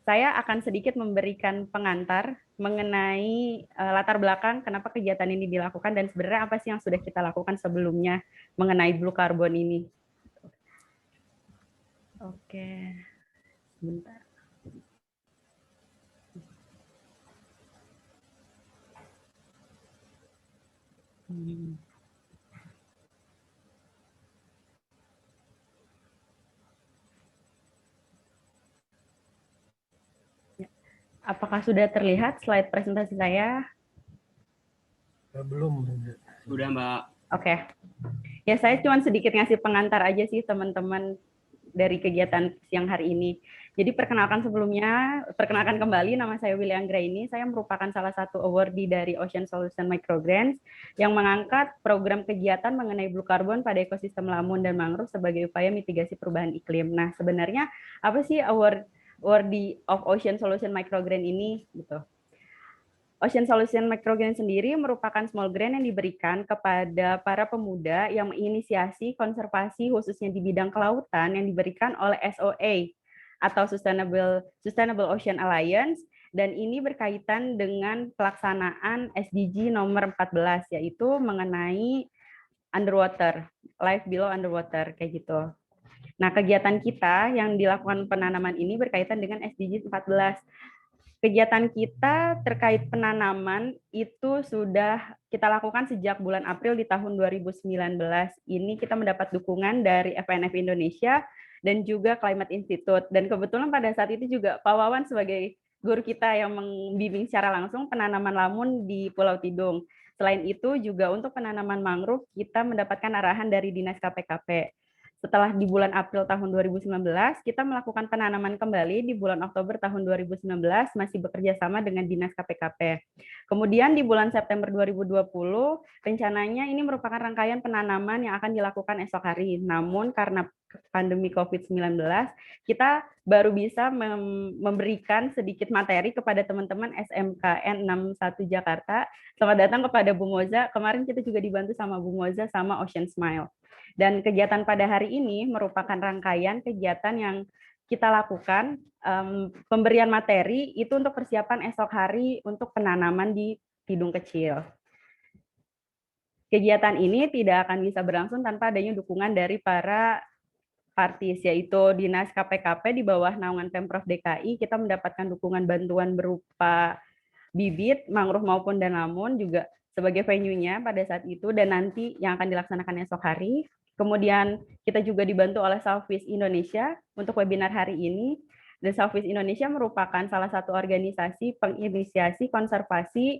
Saya akan sedikit memberikan pengantar mengenai latar belakang kenapa kegiatan ini dilakukan dan sebenarnya apa sih yang sudah kita lakukan sebelumnya mengenai blue carbon ini. Oke, sebentar. Apakah sudah terlihat slide presentasi saya? Belum. Sudah, Mbak. Oke. Ya, saya cuma sedikit ngasih pengantar aja sih teman-teman dari kegiatan siang hari ini. Jadi perkenalkan kembali, nama saya Willy Anggraini. Saya merupakan salah satu awardee dari Ocean Solution Microgrants yang mengangkat program kegiatan mengenai blue carbon pada ekosistem lamun dan mangrove sebagai upaya mitigasi perubahan iklim. Nah, sebenarnya apa sih awardee of Ocean Solution Microgrant ini? Gitu. Ocean Solution Microgrant sendiri merupakan small grant yang diberikan kepada para pemuda yang menginisiasi konservasi khususnya di bidang kelautan yang diberikan oleh SOA atau Sustainable Ocean Alliance, dan ini berkaitan dengan pelaksanaan SDG nomor 14 yaitu mengenai underwater, life below underwater kayak gitu. Nah, kegiatan kita yang dilakukan penanaman ini berkaitan dengan SDG 14. Kegiatan kita terkait penanaman itu sudah kita lakukan sejak bulan April di tahun 2019. Ini kita mendapat dukungan dari FNF Indonesia dan juga Climate Institute. Dan kebetulan pada saat itu juga Pak Wawan sebagai guru kita yang membimbing secara langsung penanaman lamun di Pulau Tidung. Selain itu juga untuk penanaman mangrove kita mendapatkan arahan dari Dinas KPKP. Setelah di bulan April tahun 2019, kita melakukan penanaman kembali di bulan Oktober tahun 2019, masih bekerja sama dengan Dinas KPKP. Kemudian di bulan September 2020, rencananya ini merupakan rangkaian penanaman yang akan dilakukan esok hari. Namun karena pandemi COVID-19, kita baru bisa memberikan sedikit materi kepada teman-teman SMKN 61 Jakarta. Selamat datang kepada Bu Moza. Kemarin kita juga dibantu sama Bu Moza sama Ocean Smile. Dan kegiatan pada hari ini merupakan rangkaian kegiatan yang kita lakukan, pemberian materi itu untuk persiapan esok hari untuk penanaman di Tidung Kecil. Kegiatan ini tidak akan bisa berlangsung tanpa adanya dukungan dari para partis, yaitu Dinas KPKP di bawah naungan Pemprov DKI, kita mendapatkan dukungan bantuan berupa bibit, mangrove maupun danamun juga sebagai venue-nya pada saat itu dan nanti yang akan dilaksanakan esok hari. Kemudian kita juga dibantu oleh Southfish Indonesia untuk webinar hari ini. Dan Southfish Indonesia merupakan salah satu organisasi penginisiasi konservasi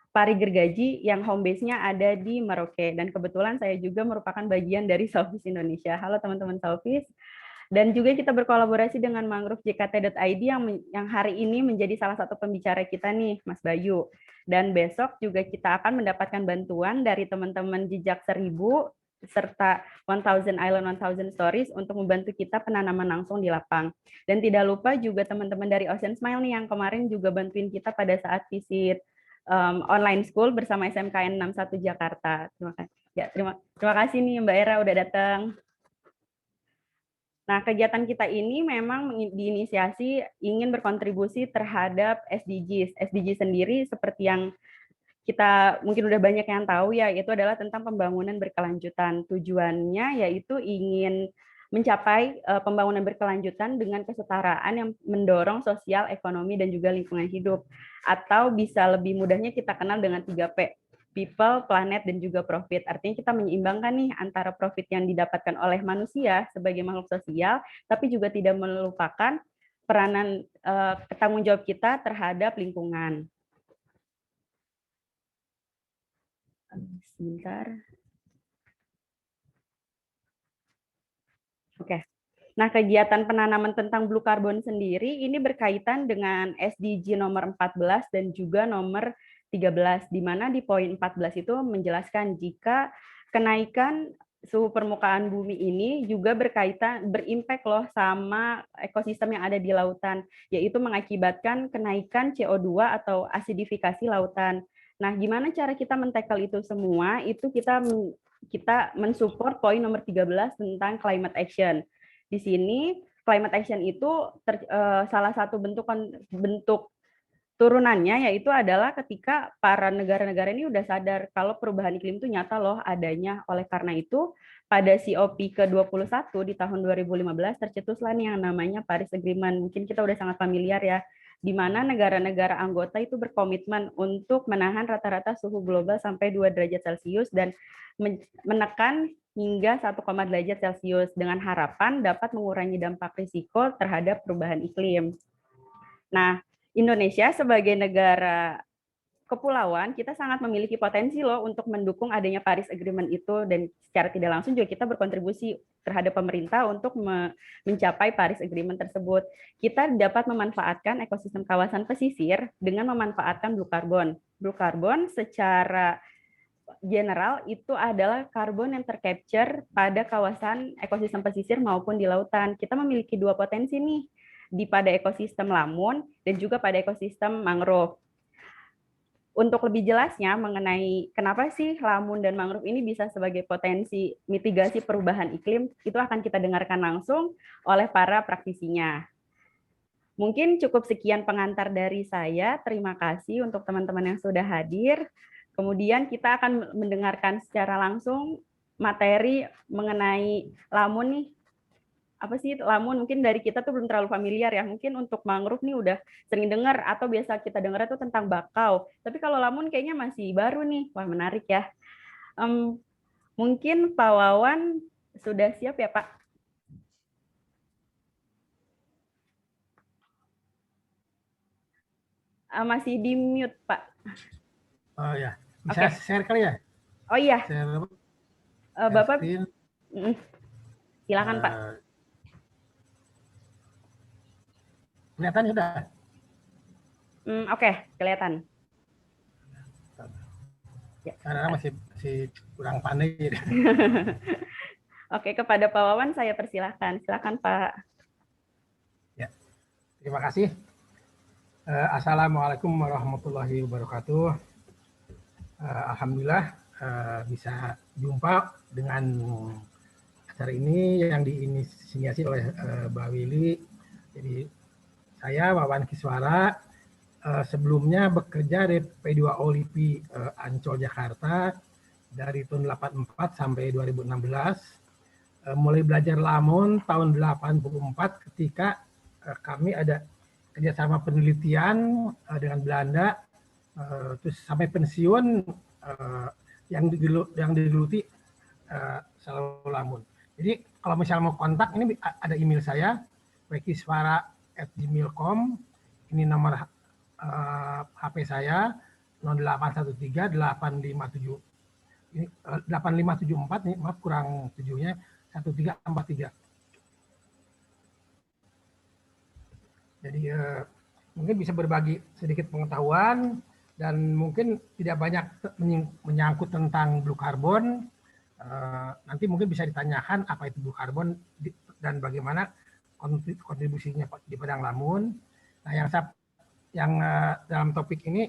pari gergaji yang home base-nya ada di Merauke. Dan kebetulan saya juga merupakan bagian dari Southfish Indonesia. Halo teman-teman Southfish. Dan juga kita berkolaborasi dengan Mangrove JKT.id yang hari ini menjadi salah satu pembicara kita nih, Mas Bayu. Dan besok juga kita akan mendapatkan bantuan dari teman-teman Jejak 1000 serta 1000 Island 1000 Stories untuk membantu kita penanaman langsung di lapang. Dan tidak lupa juga teman-teman dari Ocean Smile nih yang kemarin juga bantuin kita pada saat visit online school bersama SMKN 61 Jakarta. Terima kasih. Ya, terima kasih nih Mbak Era udah datang. Nah, kegiatan kita ini memang diinisiasi ingin berkontribusi terhadap SDGs. SDGs sendiri seperti yang kita mungkin udah banyak yang tahu ya, itu adalah tentang pembangunan berkelanjutan. Tujuannya yaitu ingin mencapai pembangunan berkelanjutan dengan kesetaraan yang mendorong sosial, ekonomi, dan juga lingkungan hidup. Atau bisa lebih mudahnya kita kenal dengan 3P, people, planet, dan juga profit. Artinya kita menyeimbangkan nih antara profit yang didapatkan oleh manusia sebagai makhluk sosial, tapi juga tidak melupakan peranan tanggung jawab kita terhadap lingkungan. Sebentar. Oke. Nah, kegiatan penanaman tentang blue carbon sendiri ini berkaitan dengan SDG nomor 14 dan juga nomor 13, di mana di poin 14 itu menjelaskan jika kenaikan suhu permukaan bumi ini juga berimpact loh sama ekosistem yang ada di lautan, yaitu mengakibatkan kenaikan CO2 atau asidifikasi lautan. Nah, gimana cara kita men-tackle itu semua? Itu kita mensupport poin nomor 13 tentang climate action. Di sini climate action itu salah satu bentuk turunannya yaitu adalah ketika para negara-negara ini udah sadar kalau perubahan iklim itu nyata loh adanya. Oleh karena itu, pada COP ke-21 di tahun 2015 tercetuslah nih yang namanya Paris Agreement. Mungkin kita udah sangat familiar ya, di mana negara-negara anggota itu berkomitmen untuk menahan rata-rata suhu global sampai 2 derajat Celcius dan menekan hingga 1, derajat Celcius dengan harapan dapat mengurangi dampak risiko terhadap perubahan iklim. Nah, Indonesia sebagai negara kepulauan, kita sangat memiliki potensi loh untuk mendukung adanya Paris Agreement itu, dan secara tidak langsung juga kita berkontribusi terhadap pemerintah untuk mencapai Paris Agreement tersebut. Kita dapat memanfaatkan ekosistem kawasan pesisir dengan memanfaatkan blue carbon. Blue carbon secara general itu adalah karbon yang tercapture pada kawasan ekosistem pesisir maupun di lautan. Kita memiliki dua potensi nih, pada ekosistem lamun dan juga pada ekosistem mangrove. Untuk lebih jelasnya mengenai kenapa sih lamun dan mangrove ini bisa sebagai potensi mitigasi perubahan iklim, itu akan kita dengarkan langsung oleh para praktisinya. Mungkin cukup sekian pengantar dari saya. Terima kasih untuk teman-teman yang sudah hadir. Kemudian kita akan mendengarkan secara langsung materi mengenai lamun nih. Apa sih lamun? Mungkin dari kita tuh belum terlalu familiar ya. Mungkin untuk mangrove nih udah sering dengar atau biasa kita dengar itu tentang bakau. Tapi kalau lamun kayaknya masih baru nih. Wah, menarik ya. Mungkin Pak Wawan sudah siap ya, Pak? Masih di mute, Pak. Oh ya, bisa share kali ya? Oh iya. Share, Bapak, silakan Pak. Kelihatan sudah? Oke, kelihatan. Ya. Karena masih kurang pandai. Oke, kepada Pak Wawan saya persilahkan. Silakan Pak. Ya, terima kasih. Assalamualaikum warahmatullahi wabarakatuh. Alhamdulillah bisa jumpa dengan acara ini yang diinisiasi oleh Mbak Willy. Jadi saya Wawan Kiswara, sebelumnya bekerja di P2O LIPI Ancol Jakarta dari tahun 84 sampai 2016. Mulai belajar lamun tahun 84 ketika kami ada kerjasama penelitian dengan Belanda, terus sampai pensiun yang digeluti selalu lamun. Jadi kalau misalnya mau kontak, ini ada email saya, wekiswara@gmail.com. Ini nomor HP saya 0813 857 ini 8574 nih, maaf kurang 7-nya 1343. Jadi mungkin bisa berbagi sedikit pengetahuan dan mungkin tidak banyak menyangkut tentang blue carbon. Nanti mungkin bisa ditanyakan apa itu blue carbon dan bagaimana kontribusinya di Padang Lamun. Nah, yang dalam topik ini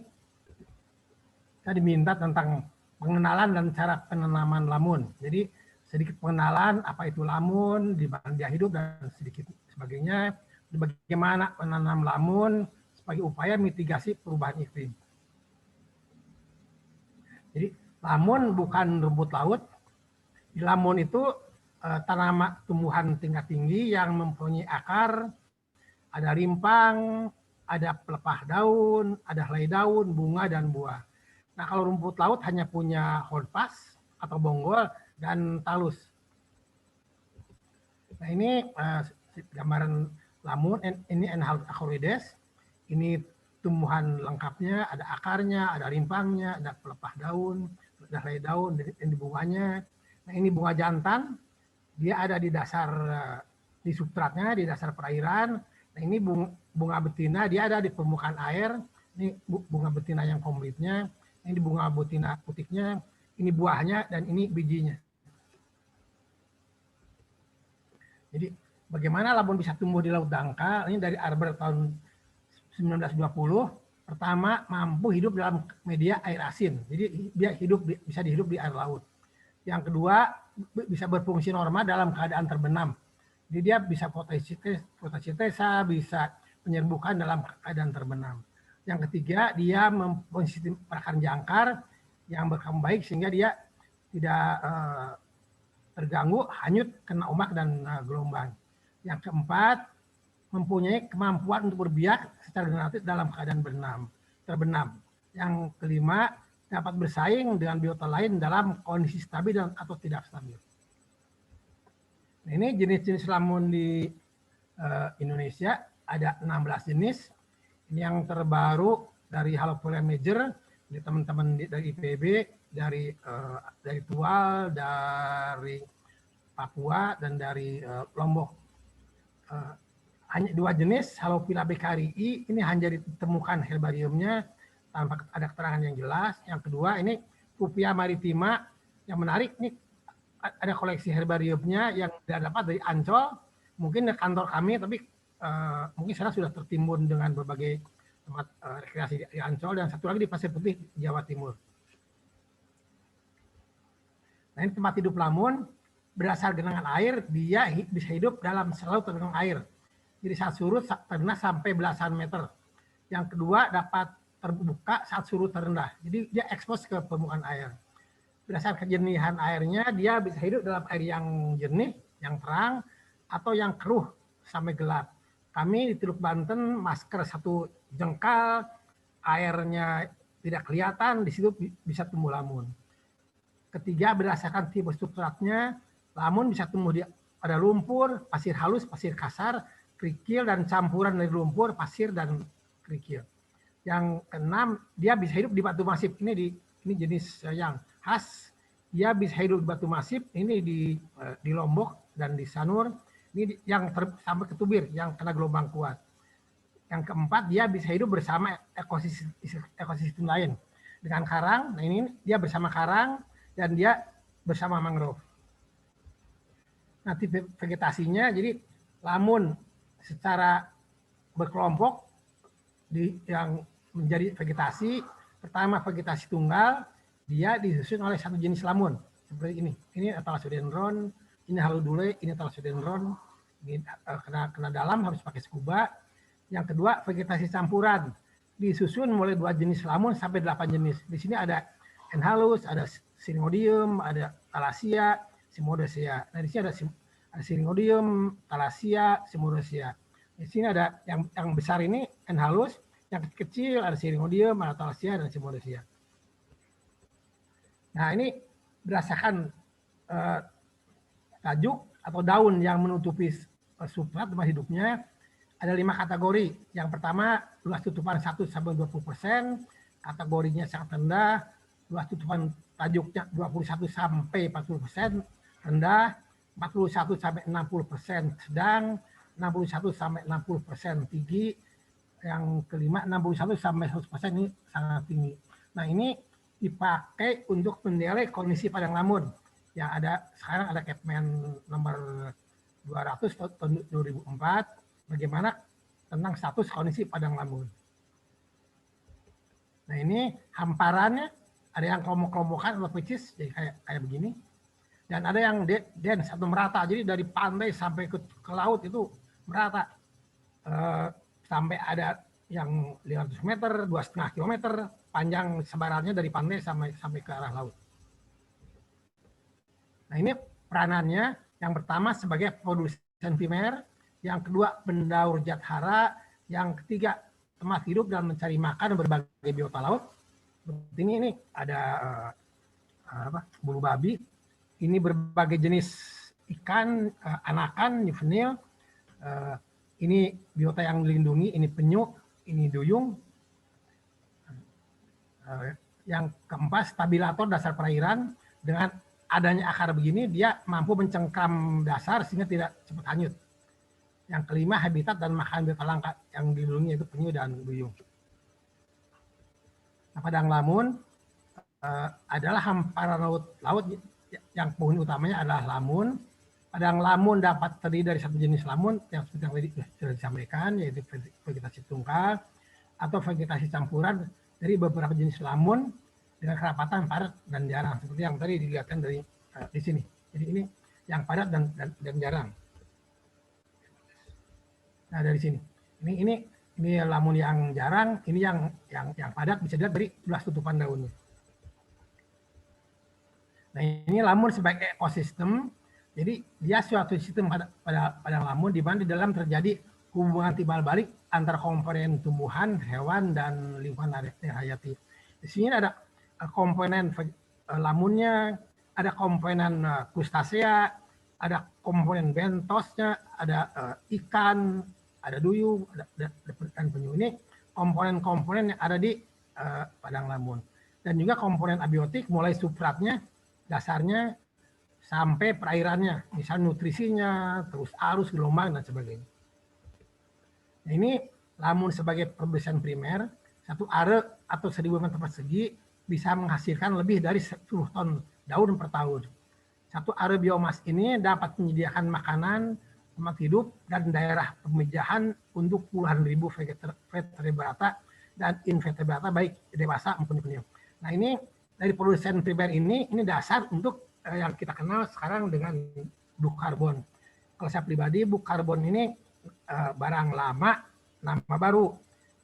saya diminta tentang pengenalan dan cara penanaman lamun. Jadi sedikit pengenalan apa itu lamun, di mana dia hidup dan sedikit sebagainya. Bagaimana menanam lamun sebagai upaya mitigasi perubahan iklim. Jadi lamun bukan rumput laut. Di lamun itu tanaman tumbuhan tingkat tinggi yang mempunyai akar, ada rimpang, ada pelepah daun, ada helai daun, bunga, dan buah. Nah, kalau rumput laut hanya punya holdfast atau bonggol dan talus. Nah, ini gambaran lamun, ini Enhalus achorhides. Ini tumbuhan lengkapnya, ada akarnya, ada rimpangnya, ada pelepah daun, ada helai daun, dan di bunganya. Nah, ini bunga jantan, dia ada di dasar, di substratnya, di dasar perairan. Nah, ini bunga betina, dia ada di permukaan air. Ini bunga betina yang komplitnya. Ini bunga betina putihnya, ini buahnya, dan ini bijinya. Jadi bagaimana lamun bisa tumbuh di laut dangkal? Ini dari Arber tahun 1920. Pertama, mampu hidup dalam media air asin. Jadi dia bisa dihidup di air laut. Yang kedua, bisa berfungsi normal dalam keadaan terbenam. Jadi dia bisa fotosintesa, bisa penyerbukan dalam keadaan terbenam. Yang ketiga, dia mempunyai sistem perakaran jangkar yang berkembang baik sehingga dia tidak terganggu, hanyut, kena ombak dan gelombang. Yang keempat, mempunyai kemampuan untuk berbiak secara generatif dalam keadaan terbenam. Yang kelima, dapat bersaing dengan biota lain dalam kondisi stabil atau tidak stabil. Nah, ini jenis-jenis lamun di Indonesia ada 16 jenis. Ini yang terbaru dari Halophila major, ini teman-teman dari IPB, dari Tual, dari Papua, dan dari Lombok. Hanya 2 jenis, Halophila beccarii, ini hanya ditemukan herbariumnya tanpa ada keterangan yang jelas. Yang kedua, ini Pupia maritima, yang menarik, nih ada koleksi herbariumnya yang dapat dari Ancol, mungkin di kantor kami, tapi mungkin sekarang sudah tertimbun dengan berbagai tempat rekreasi di Ancol, dan satu lagi di Pasir Putih, Jawa Timur. Nah, ini tempat hidup lamun, berdasar genangan air, dia bisa hidup dalam selalu tergenang air. Jadi saat surut terendah sampai belasan meter. Yang kedua, dapat terbuka saat surut terendah. Jadi dia ekspos ke permukaan air. Berdasarkan kejernihan airnya, dia bisa hidup dalam air yang jernih, yang terang, atau yang keruh sampai gelap. Kami di Teluk Banten, masker 1 jengkal, airnya tidak kelihatan, di situ bisa tumbuh lamun. Ketiga, berdasarkan tipe substratnya, lamun bisa tumbuh pada lumpur, pasir halus, pasir kasar, kerikil, dan campuran dari lumpur, pasir, dan kerikil. Yang keenam, dia bisa hidup di batu masif. Ini jenis yang khas, dia bisa hidup di batu masif, ini di Lombok dan di Sanur, ini yang sampai ke tubir, yang kena gelombang kuat. Yang keempat, dia bisa hidup bersama ekosistem lain. Dengan karang, nah ini dia bersama karang, dan dia bersama mangrove. Nah, tipe vegetasinya, jadi lamun secara berkelompok yang menjadi vegetasi, pertama vegetasi tunggal, dia disusun oleh satu jenis lamun seperti ini. Ini Thalassodenron, ini Halodule, ini Thalassodenron. Ini kena dalam harus pakai scuba. Yang kedua vegetasi campuran, disusun mulai 2 jenis lamun sampai 8 jenis. Di sini ada Enhalus, ada Syringodium, ada Thalassia, Cimodacea. Nah, di sini ada Syringodium, Thalassia, Cimodacea. Di sini ada yang besar ini Enhalus, yang kecil ada Syringodium, ada Thalassia, dan Cimodacea. Nah, ini berdasarkan tajuk atau daun yang menutupi substrat tempat hidupnya, ada 5 kategori. Yang pertama, luas tutupan 1-20%, kategorinya sangat rendah, luas tutupan tajuknya 21-40%, rendah, 41-60% sedang, 61-60% tinggi, yang kelima 61-100% ini sangat tinggi. Nah, ini dipakai untuk menilai kondisi padang lamun. Yang ada sekarang ada Kepmen nomor 200 tahun 2004, bagaimana tentang status kondisi padang lamun. Nah, ini hamparannya ada yang kelompok-kelompokan atau pitches, jadi kayak begini. Dan ada yang dense atau merata, jadi dari pantai sampai ke laut itu merata. Sampai ada yang 500 meter, 2,5 kilometer, panjang sebarannya dari pantai sampai ke arah laut. Nah, ini peranannya, yang pertama sebagai produsen primer, yang kedua pendaur zat hara, yang ketiga tempat hidup dan mencari makan berbagai biota laut. Seperti ini ada bulu babi, ini berbagai jenis ikan, anakan, juvenil, ini biota yang dilindungi, ini penyu, ini duyung. Yang keempat, stabilator dasar perairan. Dengan adanya akar begini, dia mampu mencengkram dasar sehingga tidak cepat hanyut. Yang kelima, habitat dan makan biota langka yang dilindungi itu penyu dan duyung. Nah, padang lamun adalah hamparan laut yang penghuni utamanya adalah lamun. Padang lamun dapat terdiri dari satu jenis lamun yang seperti yang tadi sudah disampaikan, yaitu vegetasi tunggal atau vegetasi campuran dari beberapa jenis lamun dengan kerapatan padat dan jarang, seperti yang tadi dilihatkan dari di sini. Jadi ini yang padat dan jarang. Nah dari sini, ini lamun yang jarang, ini yang padat bisa dilihat dari belas tutupan daunnya. Nah ini lamun sebagai ekosistem, jadi dia suatu sistem pada lamun di mana di dalam terjadi hubungan timbal balik antara komponen tumbuhan, hewan, dan lingkungan hayati. Di sini ada komponen lamunnya, ada komponen krustasea, ada komponen bentosnya, ada ikan, ada duyung, ada ikan penyu. Ini komponen-komponen yang ada di padang lamun. Dan juga komponen abiotik mulai substratnya, dasarnya, sampai perairannya, misalnya nutrisinya, terus arus, gelombang, dan sebagainya. Nah, ini lamun sebagai produsen primer, satu are atau 1.000 meter persegi bisa menghasilkan lebih dari 10 ton daun per tahun. Satu are biomas ini dapat menyediakan makanan, tempat hidup, dan daerah pemijahan untuk puluhan ribu vertebrata dan invertebrata baik dewasa maupun penyu. Nah ini dari produsen primer ini dasar untuk yang kita kenal sekarang dengan book karbon. Kalau saya pribadi, book karbon ini barang lama, nama baru.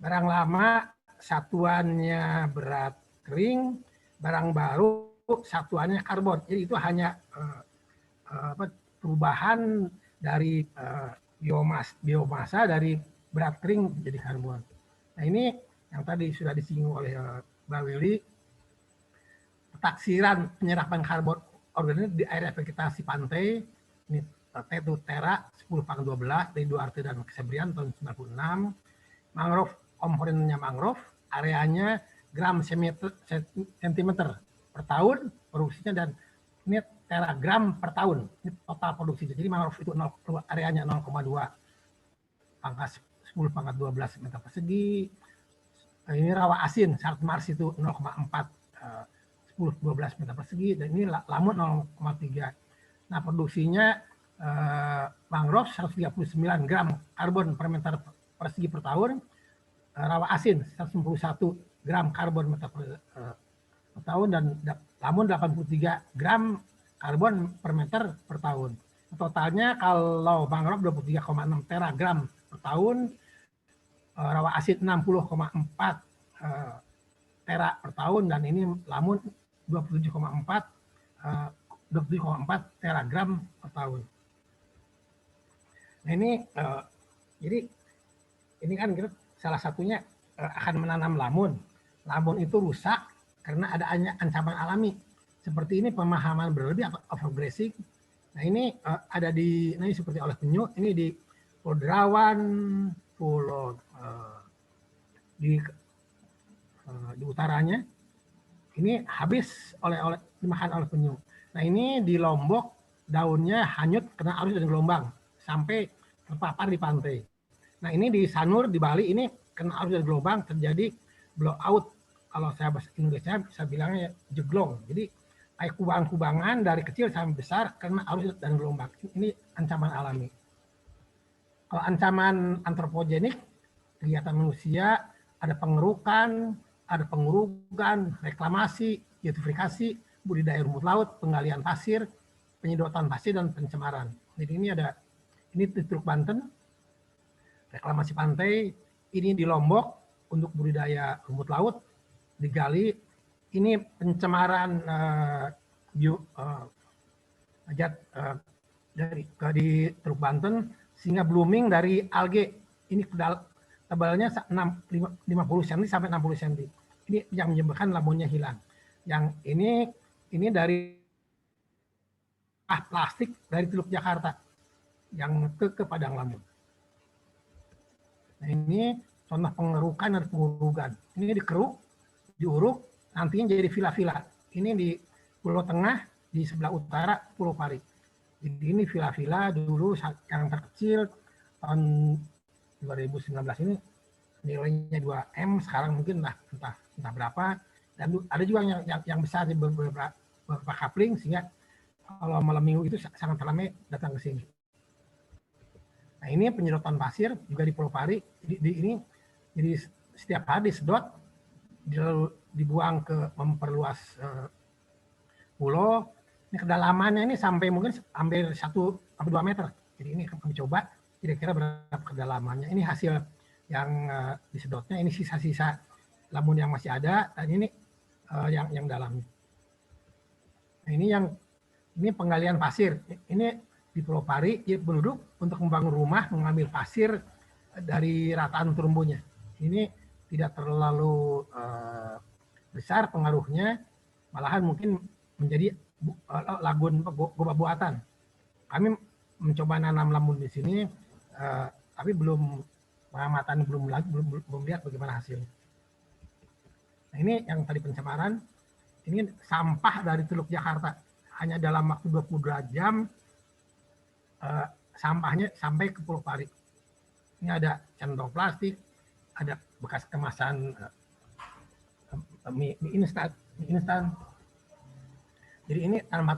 Barang lama satuannya berat kering, barang baru satuannya karbon. Jadi itu hanya perubahan dari biomasa dari berat kering jadi karbon. Nah ini yang tadi sudah disinggung oleh Mbak Willy, taksiran penyerapan karbon organik di area vegetasi pantai, ini Tera 10/12 dari Duarte dan Kesebrian tahun 96, mangrove, komponennya mangrove, areanya gram sentimeter per tahun produksinya, dan ini teragram per tahun, ini total produksinya. Jadi mangrove itu areanya 0,2 pangkat 10/12 meter persegi. Ini rawa asin, Salt Marsh itu 0,4 10-12 meter persegi, dan ini lamun 0,3. Nah produksinya mangrove 139 gram karbon per meter persegi per tahun, rawa asin 191 gram karbon per tahun, dan lamun 83 gram karbon per meter per tahun. Totalnya kalau mangrove 23,6 teragram per tahun, rawa asin 60,4 tera per tahun, dan ini lamun 27,4 teragram per tahun. Nah ini jadi ini kan kita salah satunya akan menanam lamun. Lamun itu rusak karena ada ancaman alami. Seperti ini pemahaman berlebih atau overgrazing. Nah ini ada di, nah ini seperti oleh penyu, ini di Pulau Derawan, Pulau di utaranya, ini habis dimakan oleh penyu. Nah ini di Lombok daunnya hanyut kena arus dan gelombang sampai terpapar di pantai. Nah ini di Sanur di Bali ini kena arus dan gelombang terjadi blowout. Kalau saya bahasa Indonesia bisa bilangnya jeglong. Jadi kayak kubangan-kubangan dari kecil sampai besar kena arus dan gelombang. Ini ancaman alami. Kalau ancaman antropogenik, kegiatan manusia, ada pengerukan, ada pengurugan, reklamasi, eutrofikasi, budidaya rumput laut, penggalian pasir, penyedotan pasir, dan pencemaran. Jadi ini di Teluk Banten, reklamasi pantai, ini di Lombok untuk budidaya rumput laut, digali, ini pencemaran di Teluk Banten, sehingga blooming dari alge, ini tebalnya 50 cm sampai 60 cm. Ini yang menyebabkan lamunnya hilang. Yang ini dari plastik dari Teluk Jakarta yang ke Padang Lamun. Nah ini contoh pengerukan dan pengurugan. Ini dikeruk, diuruk, nantinya jadi vila-vila. Ini di Pulau Tengah, di sebelah utara Pulau Pari. Jadi ini vila-vila dulu yang terkecil tahun 2019 ini nilainya 2M, sekarang mungkin entah berapa, dan ada juga yang besar di beberapa coupling, sehingga kalau malam minggu itu sangat ramai datang ke sini. Nah ini penyedotan pasir juga di Pulau Pari, jadi setiap hari disedot, dibuang ke memperluas pulau. Ini kedalamannya ini sampai mungkin hampir 1-2 meter. Jadi ini kami coba kira-kira berapa kedalamannya. Ini hasil yang disedotnya, ini sisa-sisa lamun yang masih ada, dan ini yang dalam. Nah, ini penggalian pasir. Ini di Pulau Pari, penduduk untuk membangun rumah mengambil pasir dari rataan terumbunya. Ini tidak terlalu besar pengaruhnya, malahan mungkin menjadi lagun gobak buatan. Kami mencoba nanam lamun di sini, tapi pengamatan belum lihat bagaimana hasilnya. Nah, ini yang tadi pencemaran. Ini sampah dari Teluk Jakarta. Hanya dalam waktu 22 jam sampahnya sampai ke Pulau Pari. Ini ada centong plastik, ada bekas kemasan mie instan. Jadi ini tanaman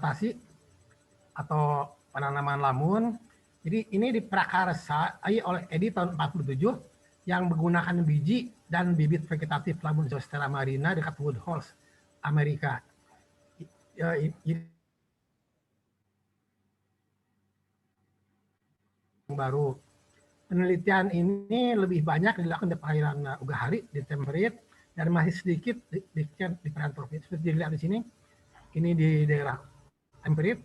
atau penanaman lamun. Jadi ini diprakarsai oleh Edi tahun 47 yang menggunakan biji dan bibit vegetatif lamun Zostera marina dekat Woodhall, Amerika. Baru penelitian ini lebih banyak dilakukan di perairan Ugahari, di Temperate, dan masih sedikit di perairan tropis. Seperti dilihat di sini, ini di daerah Temperate.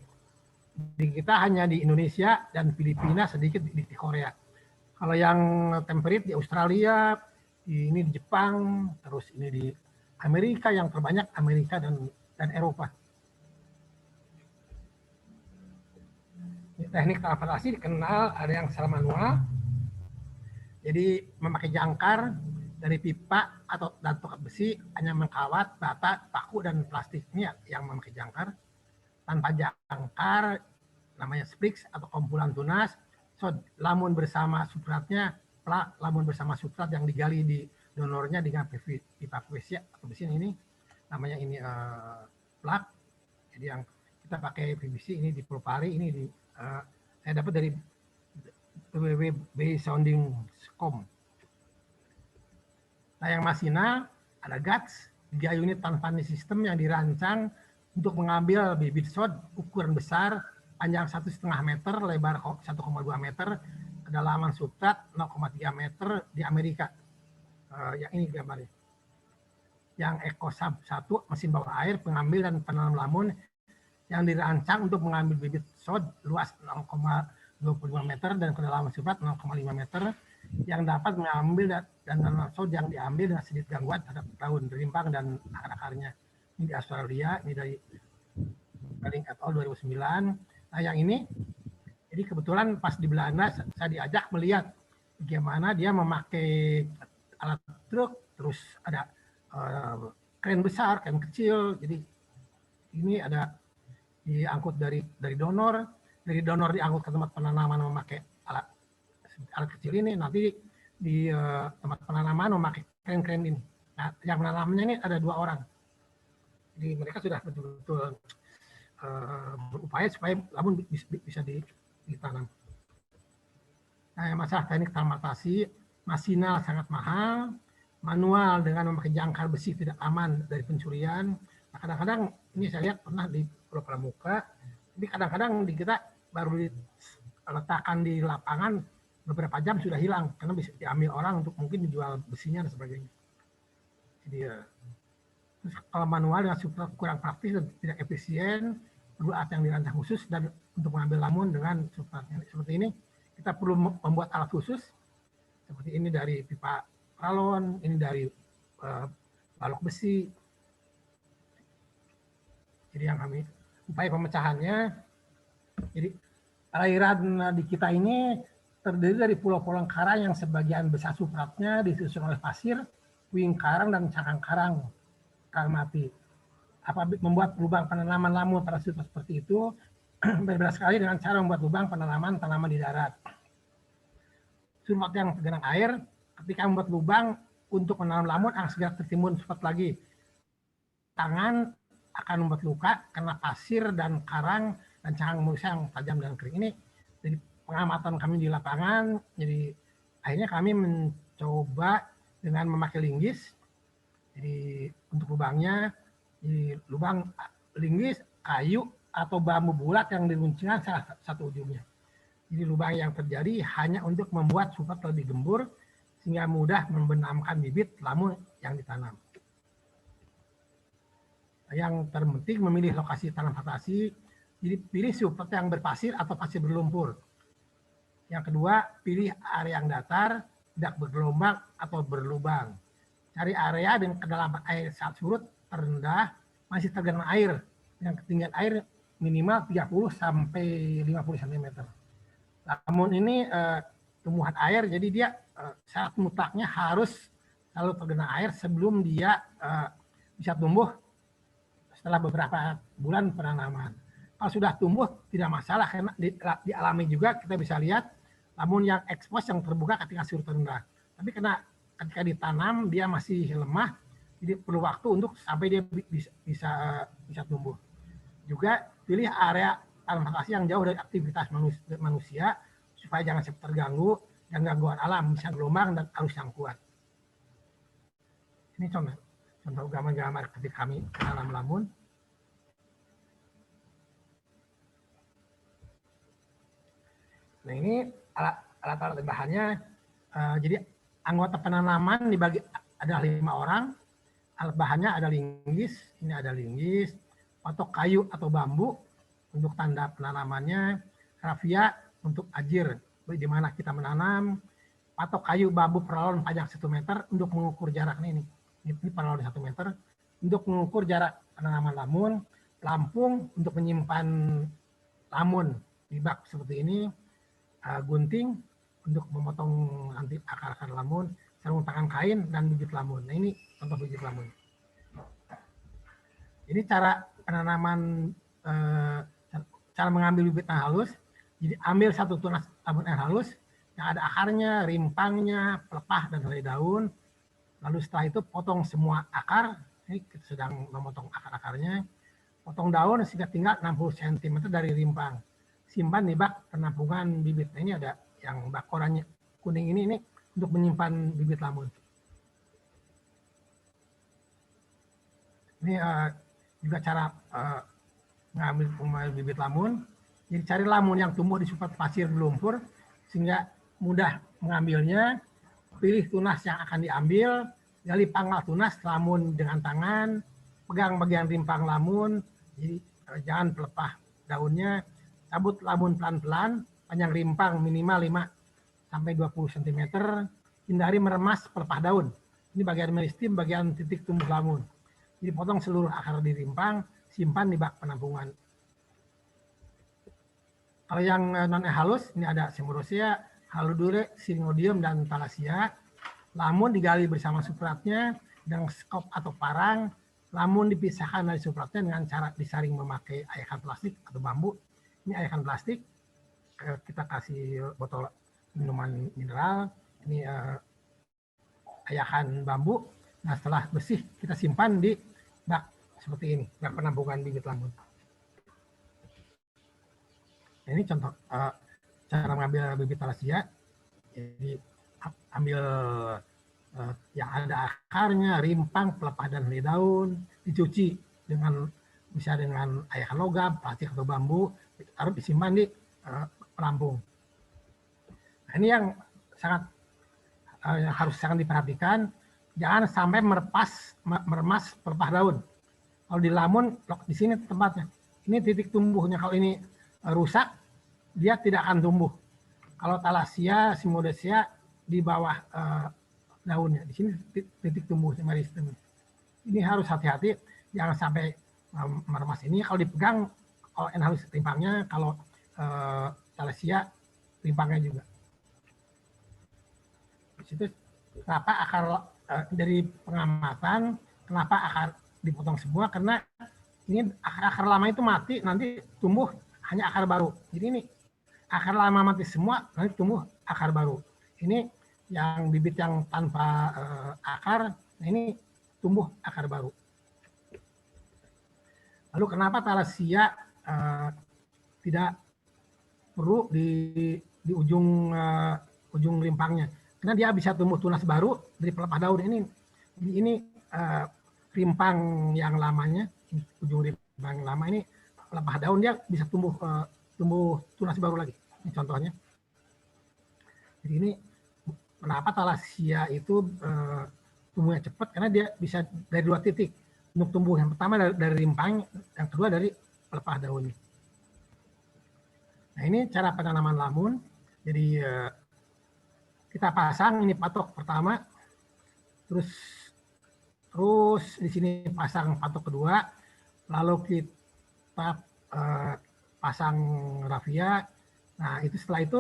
Di kita hanya di Indonesia dan Filipina, sedikit di Korea. Kalau yang Temperate di Australia, ini di Jepang, terus ini di Amerika, yang terbanyak Amerika dan Eropa. Teknik transplantasi dikenal ada yang secara manual, jadi memakai jangkar dari pipa atau dan tokat besi, hanya mengkawat, bata, paku, dan plastik. Ini yang memakai jangkar. Tanpa jangkar, namanya sprigs atau kumpulan tunas. So, lamun bersama substratnya, lamun bersama substrat yang digali di donornya dengan pipa PVC atau besi ini, namanya ini plak. Jadi yang kita pakai PVC ini di Pulau Pari, ini saya dapat dari www.sounding.com. Nah, yang masina ada GUTS, 3 unit tanpa sistem yang dirancang untuk mengambil bibit sod ukuran besar, panjang 1,5 meter, lebar 1,2 meter, kedalaman substrat 0,3 meter di Amerika. Yang ini gambarnya. Yang EcoSub 1, mesin bawah air, pengambil dan penanam lamun, yang dirancang untuk mengambil bibit sod luas 0,25 meter dan kedalaman substrat 0,5 meter, yang dapat mengambil dan menanam sod yang diambil dengan sedikit gangguan terhadap daun, rimbang, dan akar-akarnya. Ini di Australia, ini dari Paling et al. 2009. Nah, yang ini, jadi kebetulan pas di Belanda saya diajak melihat bagaimana dia memakai alat truk, terus ada kren besar, kren kecil. Jadi ini ada diangkut dari donor diangkut ke tempat penanaman memakai alat kecil ini, nanti di tempat penanaman memakai kren-kren ini. Nah, yang menanamnya ini ada 2 orang. Jadi mereka sudah betul-betul berupaya supaya lamun bisa ditanam. Nah, masalah teknik transplantasi, masinal sangat mahal, manual dengan memakai jangkar besi tidak aman dari pencurian. Nah, kadang-kadang ini saya lihat pernah di Pulau Pramuka, tapi kadang-kadang di kita baru diletakkan di lapangan beberapa jam sudah hilang karena bisa diambil orang untuk mungkin dijual besinya dan sebagainya. Jadi terus kalau manual dengan substrat kurang praktis dan tidak efisien, perlu alat yang dirancang khusus dan untuk mengambil lamun dengan substratnya seperti ini, kita perlu membuat alat khusus seperti ini dari pipa pralon, ini dari balok besi. Jadi yang kami upaya pemecahannya, jadi perairan di kita ini terdiri dari pulau-pulau karang yang sebagian besar substratnya disusun oleh pasir, puing karang, dan cangkang karang mati. Apabila membuat lubang penanaman lamun pada situasi seperti itu, berbeda sekali dengan cara membuat lubang penanaman tanaman di darat. Substrat yang tergenang air, ketika membuat lubang untuk menanam lamun akan segera tertimbun substrat lagi. Tangan akan membuat luka karena pasir dan karang dan cangkang manusia yang tajam dan kering. Ini jadi pengamatan kami di lapangan. Jadi akhirnya kami mencoba dengan memakai linggis. Jadi untuk lubangnya, di lubang linggis, kayu atau bambu bulat yang diruncingkan salah satu ujungnya. Jadi lubang yang terjadi hanya untuk membuat substrat lebih gembur sehingga mudah membenamkan bibit lamun yang ditanam. Yang terpenting memilih lokasi tanam fantasi. Jadi pilih substrat yang berpasir atau pasir berlumpur. Yang kedua, pilih area yang datar, tidak bergelombang atau berlubang. Cari area dengan kedalaman air saat surut terendah masih tergenang air. Yang ketinggian air minimal 30 sampai 50 cm. Namun ini tumbuhan air, jadi dia syarat mutlaknya harus selalu tergenang air sebelum dia bisa tumbuh setelah beberapa bulan penanaman. Kalau sudah tumbuh tidak masalah karena dialami juga kita bisa lihat, namun yang ekspos yang terbuka ketika surut rendah. Tapi karena ketika ditanam dia masih lemah, jadi perlu waktu untuk sampai dia bisa tumbuh. Juga pilih area tanam fantasi yang jauh dari aktivitas manusia supaya jangan cepat terganggu dan gangguan alam, bisa gelombang dan arus yang kuat. Ini contoh gambar-gambar ketika kami tanam lamun. Nah ini alat-alat dan bahannya. Jadi anggota penanaman dibagi ada 5 orang. Alat bahannya ada linggis, ini ada linggis, patok kayu atau bambu untuk tanda penanamannya, rafia untuk ajir, di mana kita menanam, patok kayu bambu peralon panjang 1 meter untuk mengukur jarak ini peralon 1 meter untuk mengukur jarak penanaman lamun, pelampung untuk menyimpan lamun di bak seperti ini, gunting untuk memotong nanti akar-akar lamun, sarung tangan kain dan bibit lamun. Nah ini contoh bibit lamun. Ini cara penanaman, cara mengambil bibit yang halus. Jadi ambil 1 tunas lamun yang halus yang ada akarnya, rimpangnya, pelepah dan helai daun. Lalu setelah itu potong semua akar. Ini kita sedang memotong akar-akarnya. Potong daun sehingga tinggal 60 cm dari rimpang. Simpan di bak penampungan bibit. Nah, ini ada yang bak oranye kuning ini untuk menyimpan bibit lamun. Ini juga cara mengambil bibit lamun. Jadi cari lamun yang tumbuh di substrat pasir berlumpur sehingga mudah mengambilnya. Pilih tunas yang akan diambil, gali pangkal tunas lamun dengan tangan, pegang bagian rimpang lamun, jadi jangan pelepah daunnya, cabut lamun pelan-pelan, panjang rimpang minimal 5 sampai 20 cm, hindari meremas pelepah daun. Ini bagian meristem, bagian titik tumbuh lamun. Jadi potong seluruh akar di rimpang, simpan di bak penampungan. Kalau yang non halus, ini ada Semorosea, Halodure, Syringodium, dan Thalassia. Lamun digali bersama substratnya dengan skop atau parang, lamun dipisahkan dari substratnya dengan cara disaring memakai ayakan plastik atau bambu. Ini ayakan plastik, kita kasih botol minuman mineral, ini ayakan bambu. Nah setelah bersih kita simpan di bak seperti ini, bak penampungan bibit lamun. Nah, ini contoh cara mengambil bibit Thalassia. Jadi ambil yang ada akarnya, rimpang, pelepah dan helai daun, dicuci dengan bisa dengan ayakan logam, plastik atau bambu, harus disimpan di pelampung. Nah, ini yang sangat harus sangat diperhatikan, jangan sampai meremas pelepah daun. Kalau di lamun, di sini tempatnya. Ini titik tumbuhnya. Kalau ini rusak, dia tidak akan tumbuh. Kalau Thalassia, Simodacea di bawah daunnya. Di sini titik tumbuhnya meristem. Ini harus hati-hati, jangan sampai meremas ini. Kalau dipegang, kalau halus rimpangnya, kalau Thalassia rimpangnya juga. Di situ kenapa akar dari pengamatan, kenapa akar dipotong semua? Karena ini akar lama itu mati, nanti tumbuh hanya akar baru. Jadi ini akar lama mati semua, nanti tumbuh akar baru. Ini yang bibit yang tanpa akar, nah ini tumbuh akar baru. Lalu kenapa Thalassia tidak perlu di ujung rimpangnya? Karena dia bisa tumbuh tunas baru dari pelepah daun ini. Ini rimpang yang lamanya, ujung rimpang yang lama ini pelepah daun, dia bisa tumbuh tunas baru lagi. Ini contohnya. Jadi ini kenapa Thalassia itu tumbuhnya cepat, karena dia bisa dari 2 titik untuk tumbuh. Yang pertama dari rimpang, yang kedua dari pelepah daunnya. Nah, ini cara penanaman lamun. Jadi kita pasang ini patok pertama, terus di sini pasang patok kedua, lalu kita pasang rafia. Nah, itu setelah itu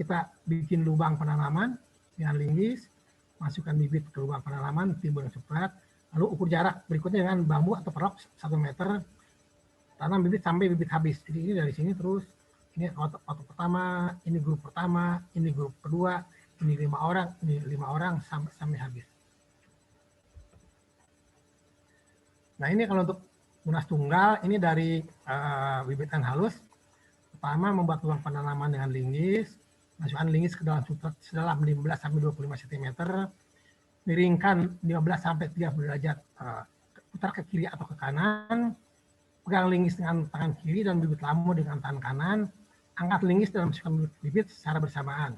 kita bikin lubang penanaman dengan linggis, masukkan bibit ke lubang penanaman, timbul yang cepat, lalu ukur jarak berikutnya dengan bambu atau perok 1 meter, tanam bibit sampai bibit habis. Jadi ini dari sini terus, ini patok pertama, ini grup pertama, ini grup kedua, ini 5 orang, ini 5 orang sampai habis. Nah, ini kalau untuk tunas tunggal, ini dari bibitan halus. Pertama, membuat lubang penanaman dengan linggis, masukkan linggis ke dalam substrat sedalam 15 sampai 25 cm, miringkan 15 sampai 30 derajat, putar ke kiri atau ke kanan, pegang linggis dengan tangan kiri dan bibit lamu dengan tangan kanan, angkat linggis dan masukkan bibit secara bersamaan.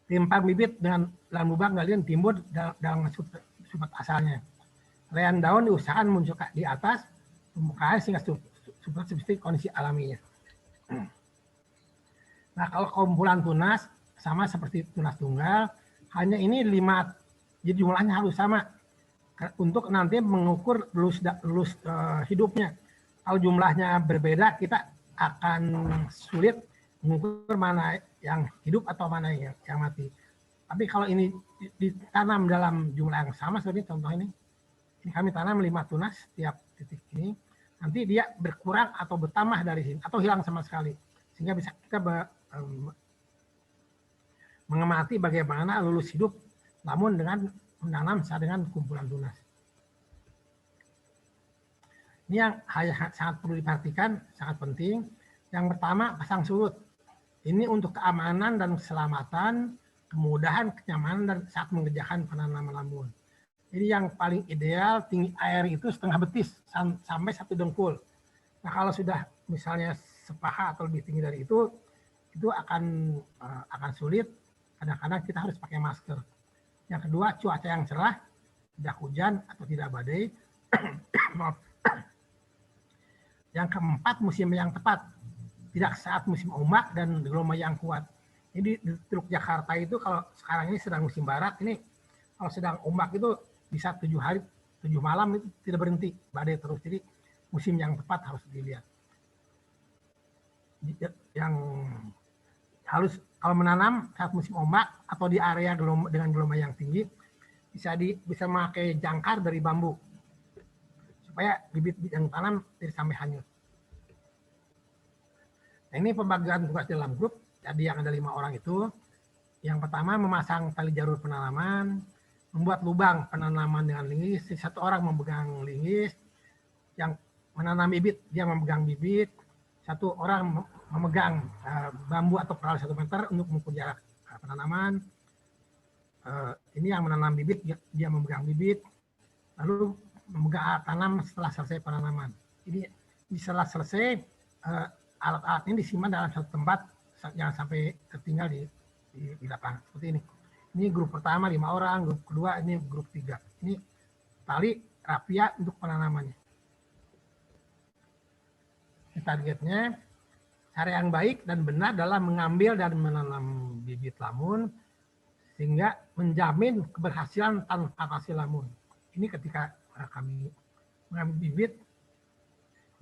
Timpang bibit dengan dalam lubang galian timbul dalam substrat asalnya. Layan daun diusahakan muncul di atas permukaan sehingga substrat seperti kondisi alaminya. Nah, kalau kumpulan tunas sama seperti tunas tunggal, hanya ini 5, jadi jumlahnya harus sama untuk nanti mengukur lulus hidupnya. Kalau jumlahnya berbeda, kita akan sulit mengukur mana yang hidup atau mana yang mati. Tapi kalau ini ditanam dalam jumlah yang sama, seperti contoh ini kami tanam 5 tunas setiap titik ini, nanti dia berkurang atau bertambah dari sini, atau hilang sama sekali. Sehingga bisa kita mengamati bagaimana lulus hidup namun dengan menanam dengan kumpulan tunas. Ini yang sangat perlu diperhatikan, sangat penting. Yang pertama, pasang surut. Ini untuk keamanan dan keselamatan, kemudahan, kenyamanan dan saat mengerjakan penanaman lamun. Jadi yang paling ideal tinggi air itu setengah betis sampai 1 dengkul. Nah, kalau sudah misalnya sepaha atau lebih tinggi dari itu akan sulit. Kadang-kadang kita harus pakai masker. Yang kedua, cuaca yang cerah, tidak hujan atau tidak badai. Yang keempat, musim yang tepat, tidak saat musim ombak dan gelombang yang kuat. Jadi di Teluk Jakarta itu kalau sekarang ini sedang musim barat, ini kalau sedang ombak itu bisa 7 hari, 7 malam itu tidak berhenti, badai terus. Jadi musim yang tepat harus dilihat. Yang harus kalau menanam saat musim ombak atau di area dengan gelombang yang tinggi, bisa memakai jangkar dari bambu supaya bibit yang tanam tidak sampai hanyut. Nah, ini pembagian tugas dalam grup. Jadi yang ada 5 orang itu, yang pertama memasang tali jalur penanaman, membuat lubang penanaman dengan linggis. 1 orang memegang linggis, yang menanam bibit dia memegang bibit, 1 orang memegang bambu atau peral 1 meter untuk mengukur jarak penanaman. Ini yang menanam bibit dia memegang bibit, lalu memegang tanam setelah selesai penanaman. Jadi setelah selesai alat-alat ini disimpan dalam satu tempat, jangan sampai tertinggal di lapangan. Seperti ini. Ini grup pertama 5 orang, grup kedua ini grup 3. Ini tali rafia untuk penanamannya. Ini targetnya, cara yang baik dan benar dalam mengambil dan menanam bibit lamun sehingga menjamin keberhasilan tanpa hasil lamun. Ini ketika kami mengambil bibit,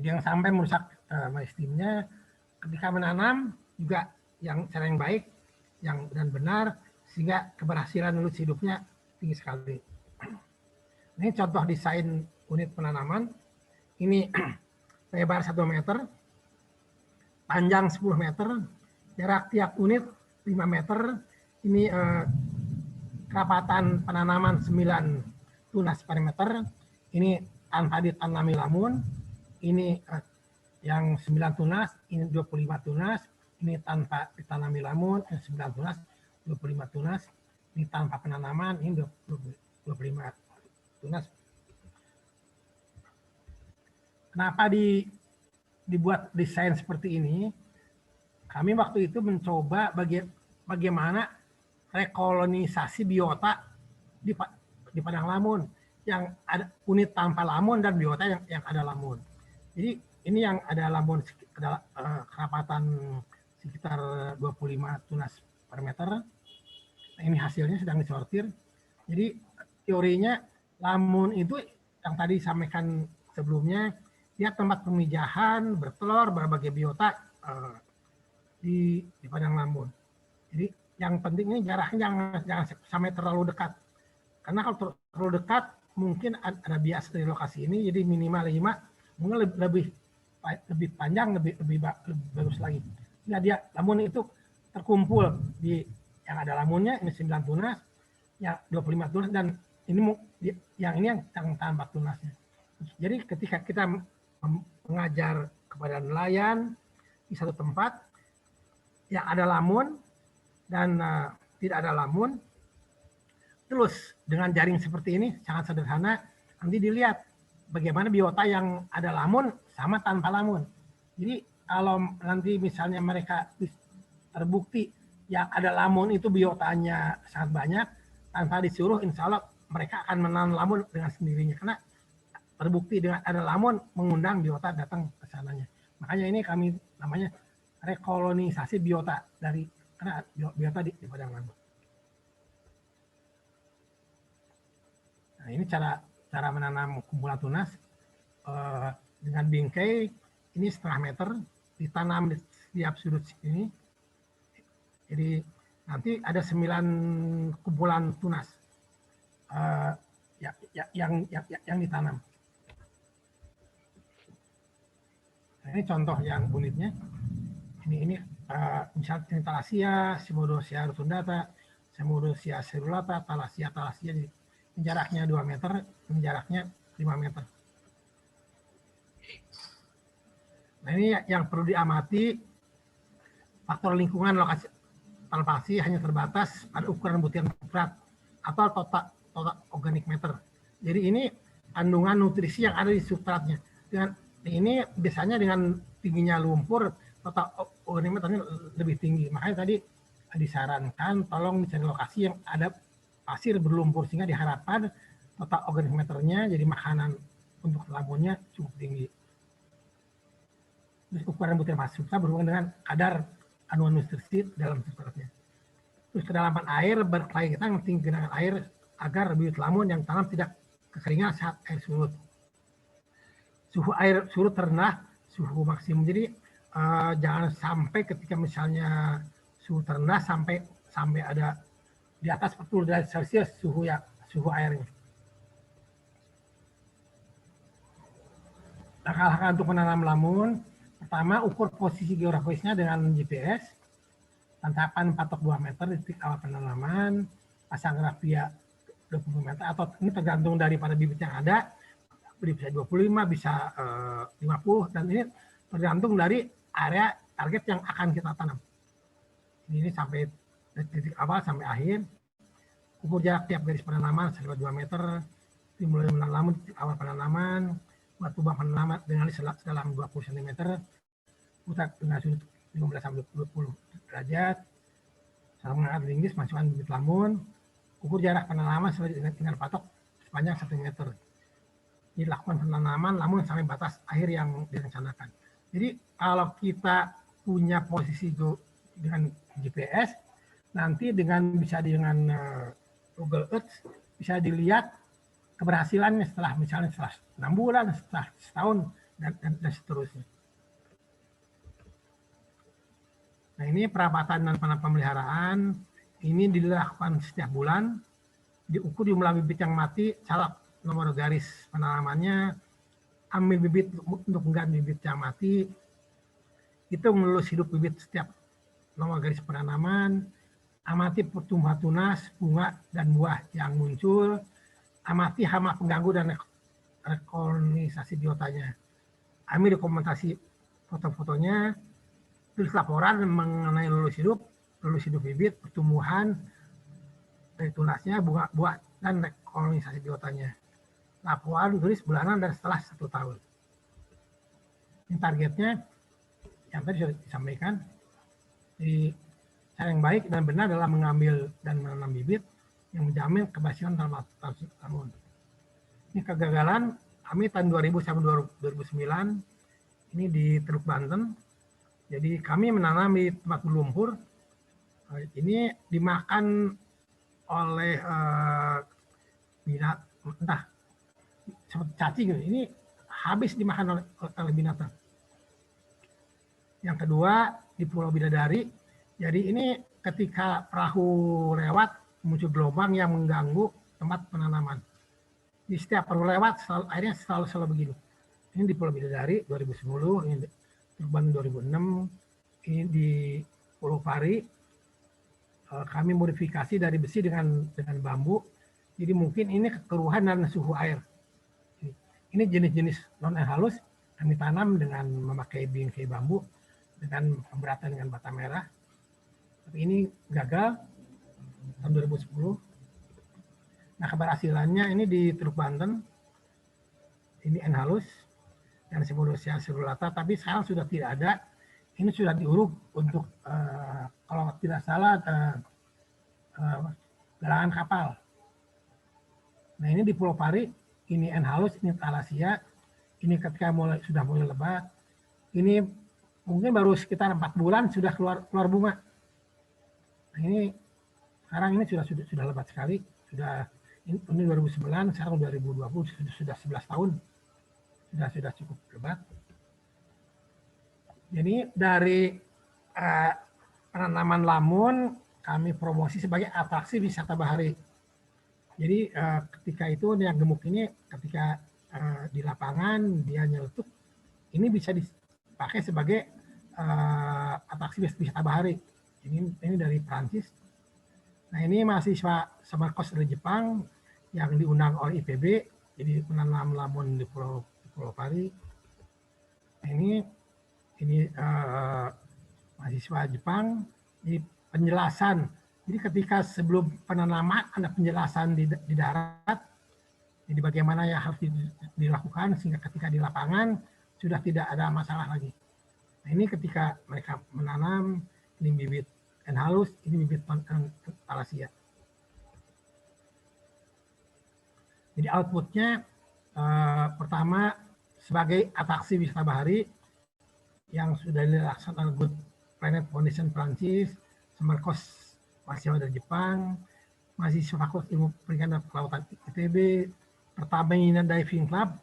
jangan sampai merusak maistimnya. Ketika menanam juga cara yang baik dan benar sehingga keberhasilan lulus hidupnya tinggi sekali. Ini contoh desain unit penanaman. Ini lebar 1 meter, panjang 10 meter, jarak tiap unit 5 meter. Ini kerapatan penanaman 9 tunas per meter. Ini tanpa ditanami lamun. Ini yang 9 tunas, ini 25 tunas. Ini tanpa ditanami lamun, 9 tunas, 25 tunas. Ini tanpa penanaman, ini 25 tunas. Kenapa dibuat desain seperti ini? kami waktu itu mencoba bagaimana rekolonisasi biota di Padang Lamun yang ada unit tanpa lamun dan biota yang ada lamun. Jadi ini yang ada lamun adalah kerapatan sekitar 25 tunas per meter. Nah, ini hasilnya sedang disortir. Jadi teorinya lamun itu yang tadi disampaikan sebelumnya, dia tempat pemijahan, bertelur, berbagai biota di Padang Lamun. Jadi yang penting ini jaraknya jangan sampai terlalu dekat. Karena kalau terlalu dekat, mungkin ada bias dari lokasi ini, jadi minimal 5, mungkin lebih panjang, lebih bagus lagi. Nah, dia lamun itu terkumpul di yang ada lamunnya, ini 9 tunas, ya 25 tunas, dan ini yang tanpa tunasnya. Jadi ketika kita mengajar kepada nelayan di satu tempat yang ada lamun dan tidak ada lamun, terus dengan jaring seperti ini sangat sederhana, nanti dilihat bagaimana biota yang ada lamun sama tanpa lamun. Jadi kalau nanti misalnya mereka terbukti yang ada lamun itu biotanya sangat banyak, tanpa disuruh insya Allah mereka akan menanam lamun dengan sendirinya, karena terbukti dengan ada lamun mengundang biota datang ke sananya. Makanya ini kami namanya rekolonisasi biota dari karena biota di Padang Lamun. Nah, ini cara menanam kumpulan tunas dengan bingkai ini 1/2 meter, ditanam di setiap sudut ini. Jadi nanti ada 9 kumpulan tunas yang ditanam. Nah, ini contoh yang unitnya. Ini misalnya Thalasia, Simodosia rotundata, Simodosia cerulata, Thalasia jaraknya 2 meter, jaraknya 5 meter. Nah, ini yang perlu diamati, faktor lingkungan lokasi palpasi hanya terbatas pada ukuran butiran substrat atau total organik meter. Jadi ini kandungan nutrisi yang ada di substratnya. Dengan ini biasanya dengan tingginya lumpur, total organik meternya lebih tinggi. Makanya tadi disarankan tolong dicari lokasi yang ada pasir berlumpur sehingga diharapkan total organik meternya jadi makanan untuk lamunnya cukup tinggi. Terus ukuran butiran substrat berhubungan dengan kadar kandungan nutrisi dalam substratnya. Terus kedalaman air berkaitan tinggi genangan air agar bibit lamun yang tanam tidak kekeringan saat air surut. Suhu air surut terendah suhu maksimum. Jadi jangan sampai ketika misalnya suhu terendah sampai ada di atas 40 derajat Celcius suhu airnya. Langkah-langkah untuk menanam lamun, pertama ukur posisi geografisnya dengan GPS, tantapan patok 2 meter di titik awal penanaman, pasang grafia 20 meter, atau ini tergantung daripada bibit yang ada, bisa 25, bisa 50, dan ini tergantung dari area target yang akan kita tanam. Ini sampai titik awal sampai akhir. Ukur jarak tiap garis penanaman sekitar 2 meter, dimulai menanam titik awal penanaman, buat lubang penanaman dengan dalam 20 cm, putar dengan sudut 15 sampai 20 derajat, saat mengangkat linggis masukkan bibit lamun, ukur jarak penanaman dengan patok sepanjang 1 meter. Dilakukan penanaman lamun sampai batas akhir yang direncanakan. Jadi kalau kita punya posisi dengan GPS, nanti bisa dengan Google Earth bisa dilihat keberhasilannya setelah 6 bulan, setelah setahun, dan seterusnya. Nah, ini perawatan dan pemeliharaan ini dilakukan setiap bulan, diukur jumlah bibit yang mati, catat nomor garis penanamannya, ambil bibit untuk mengganti bibit yang mati, hitung lulus hidup bibit setiap nomor garis penanaman, amati pertumbuhan tunas, bunga, dan buah yang muncul, amati hama pengganggu dan rekolonisasi biotanya, ambil dokumentasi foto-fotonya, tulis laporan mengenai lulus hidup bibit, pertumbuhan dari tunasnya, bunga, buah, dan rekolonisasi biotanya. Laporan tulis bulanan dan setelah 1 tahun. Ini targetnya yang tadi sudah disampaikan. Jadi cara yang baik dan benar dalam mengambil dan menanam bibit yang menjamin keberhasilan dalam tanaman. Ini kegagalan kami tahun 2000 sampai 2009 ini di Teluk Banten. Jadi kami menanam di tempat berlumpur. Ini dimakan oleh binatang, entah seperti cacing. Ini habis dimakan oleh binatang. Yang kedua di Pulau Bidadari. Jadi ini ketika perahu lewat muncul gelombang yang mengganggu tempat penanaman. Di setiap perahu lewat akhirnya selalu begini. Ini di Pulau Bidadari 2010, ini di Tuban 2006, ini di Pulau Pari. Kami modifikasi dari besi dengan bambu. Jadi mungkin ini kekeruhan dan suhu air. Ini jenis-jenis non air halus kami tanam dengan memakai bingkai bambu dengan pemberatan dengan bata merah. Tapi ini gagal tahun 2010. Nah, keberhasilannya ini di Teluk Banten. Ini N halus dan Semodosia cerulata, tapi sekarang sudah tidak ada. Ini sudah diuruk untuk kalau tidak salah galangan kapal. Nah, ini di Pulau Pari, ini N halus, ini Thalasia. Ini ketika sudah mulai lebat. Ini mungkin baru sekitar 4 bulan sudah keluar bunga. Nah, ini sekarang ini sudah lebat sekali. Ini 2009, sekarang 2020 sudah 11 tahun. Sudah cukup lebat. Jadi dari penanaman lamun kami promosi sebagai atraksi wisata bahari. Jadi ketika itu yang gemuk ini ketika di lapangan dia nyeletuk, ini bisa dipakai sebagai atraksi wisata bahari. Ini dari Prancis. Nah, ini mahasiswa summer course dari Jepang yang diundang oleh IPB, jadi menanam lamun di Pulau Pari. Nah, ini mahasiswa Jepang, di penjelasan. Jadi ketika sebelum penanaman ada penjelasan di darat, jadi bagaimana yang harus dilakukan sehingga ketika di lapangan sudah tidak ada masalah lagi. Nah, ini ketika mereka menanam, ini bibit N halus, ini bibit Thalasia. Jadi outputnya pertama sebagai atraksi wisata bahari yang sudah dilaksanakan Good Planet Foundation Prancis, summer course mahasiswa dari Jepang, mahasiswa Fakultas Ilmu Perikanan dan Kelautan ITB, Pertamina Diving Club,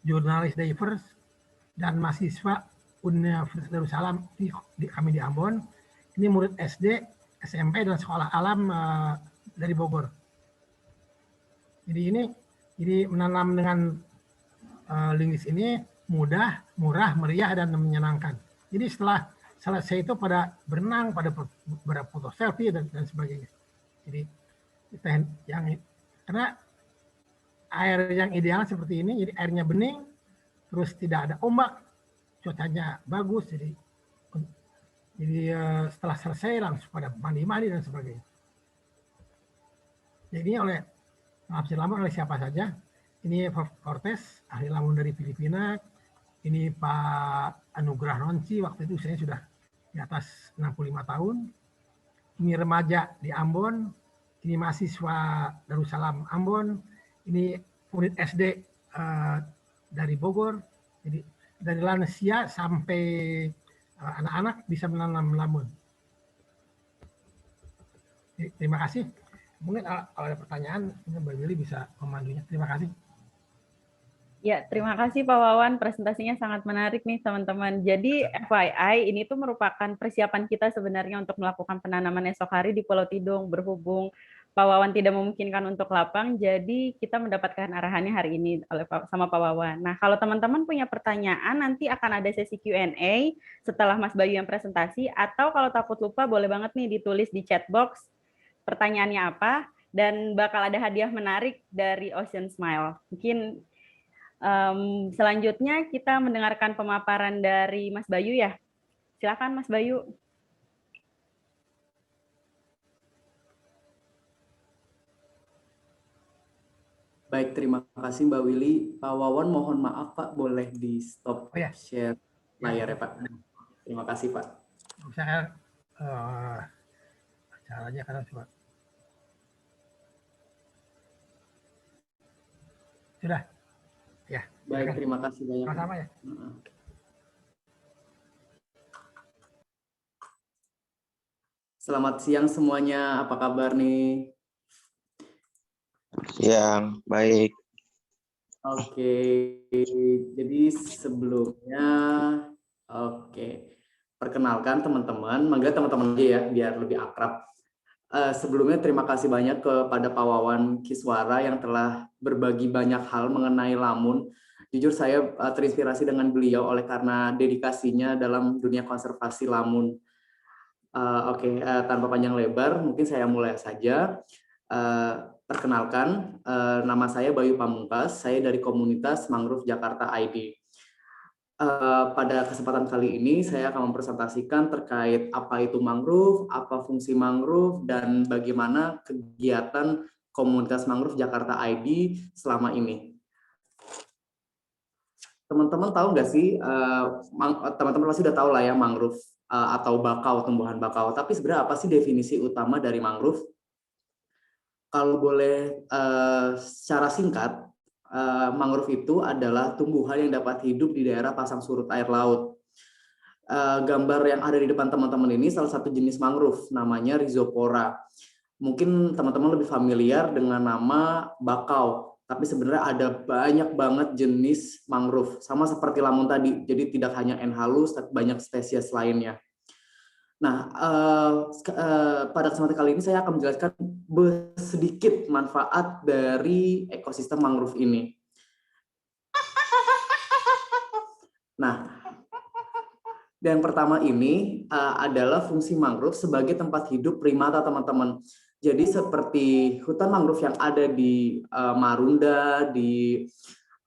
jurnalis divers, dan mahasiswa Universitas Darussalam kami di Ambon. Ini murid SD, SMP, dan sekolah alam dari Bogor. Jadi menanam dengan linggis ini mudah, murah, meriah, dan menyenangkan. Jadi setelah selesai itu pada berenang, pada berfoto selfie dan sebagainya. Jadi karena air yang ideal seperti ini, jadi airnya bening, terus tidak ada ombak, cuacanya bagus, jadi setelah selesai langsung pada mandi-mandi dan sebagainya. Jadi oleh penafsir lamun oleh siapa saja. Ini Fortes, ahli lamun dari Filipina. Ini Pak Anugrah Ronci, waktu itu usianya sudah di atas 65 tahun. Ini remaja di Ambon. Ini mahasiswa Darussalam Ambon. Ini murid SD dari Bogor. Jadi dari lansia sampai anak-anak bisa menanam lamun. Terima kasih. Mungkin kalau ada pertanyaan, Mbak Willy bisa memandunya. Terima kasih. Ya, terima kasih Pak Wawan. Presentasinya sangat menarik nih teman-teman. Jadi FYI, ini tuh merupakan persiapan kita sebenarnya untuk melakukan penanaman esok hari di Pulau Tidung. Berhubung Pak Wawan tidak memungkinkan untuk lapang, jadi kita mendapatkan arahannya hari ini sama Pak Wawan. Nah, kalau teman-teman punya pertanyaan, nanti akan ada sesi Q&A setelah Mas Bayu yang presentasi, atau kalau takut lupa boleh banget nih ditulis di chat box pertanyaannya apa, dan bakal ada hadiah menarik dari Ocean Smile. Mungkin selanjutnya kita mendengarkan pemaparan dari Mas Bayu ya. Silakan Mas Bayu. Baik, terima kasih Mbak Willy. Pak Wawan mohon maaf Pak, boleh di stop share layar ya Pak. Terima kasih Pak. Eh, caranya karena coba. Sudah, ya. Baik, Silakan. terima kasih banyak. Sama-sama ya. Selamat siang semuanya, apa kabar nih? Yang baik. Oke, jadi sebelumnya, perkenalkan teman-teman, mangga teman-teman aja ya, biar lebih akrab. Sebelumnya terima kasih banyak kepada Pak Wawan Kiswara yang telah berbagi banyak hal mengenai Lamun. Jujur saya terinspirasi dengan beliau oleh karena dedikasinya dalam dunia konservasi Lamun. Tanpa panjang lebar, mungkin saya mulai saja. Perkenalkan, nama saya Bayu Pamungkas, saya dari komunitas Mangrove Jakarta ID. Pada kesempatan kali ini saya akan mempresentasikan terkait apa itu mangrove, apa fungsi mangrove, dan bagaimana kegiatan komunitas Mangrove Jakarta ID selama ini. Teman-teman tahu nggak sih, teman-teman pasti sudah tahu lah ya mangrove atau bakau, tumbuhan bakau. Tapi sebenarnya apa sih definisi utama dari mangrove? Kalau boleh secara singkat, mangrove itu adalah tumbuhan yang dapat hidup di daerah pasang surut air laut. Gambar yang ada di depan teman-teman ini salah satu jenis mangrove, namanya Rhizopora. Mungkin teman-teman lebih familiar dengan nama bakau, tapi sebenarnya ada banyak banget jenis mangrove, sama seperti Lamun tadi, jadi tidak hanya N. halus, tapi banyak spesies lainnya. Nah, pada kesempatan kali ini saya akan menjelaskan sedikit manfaat dari ekosistem mangrove ini. Nah, yang pertama ini adalah fungsi mangrove sebagai tempat hidup primata, teman-teman. Jadi seperti hutan mangrove yang ada di Marunda, di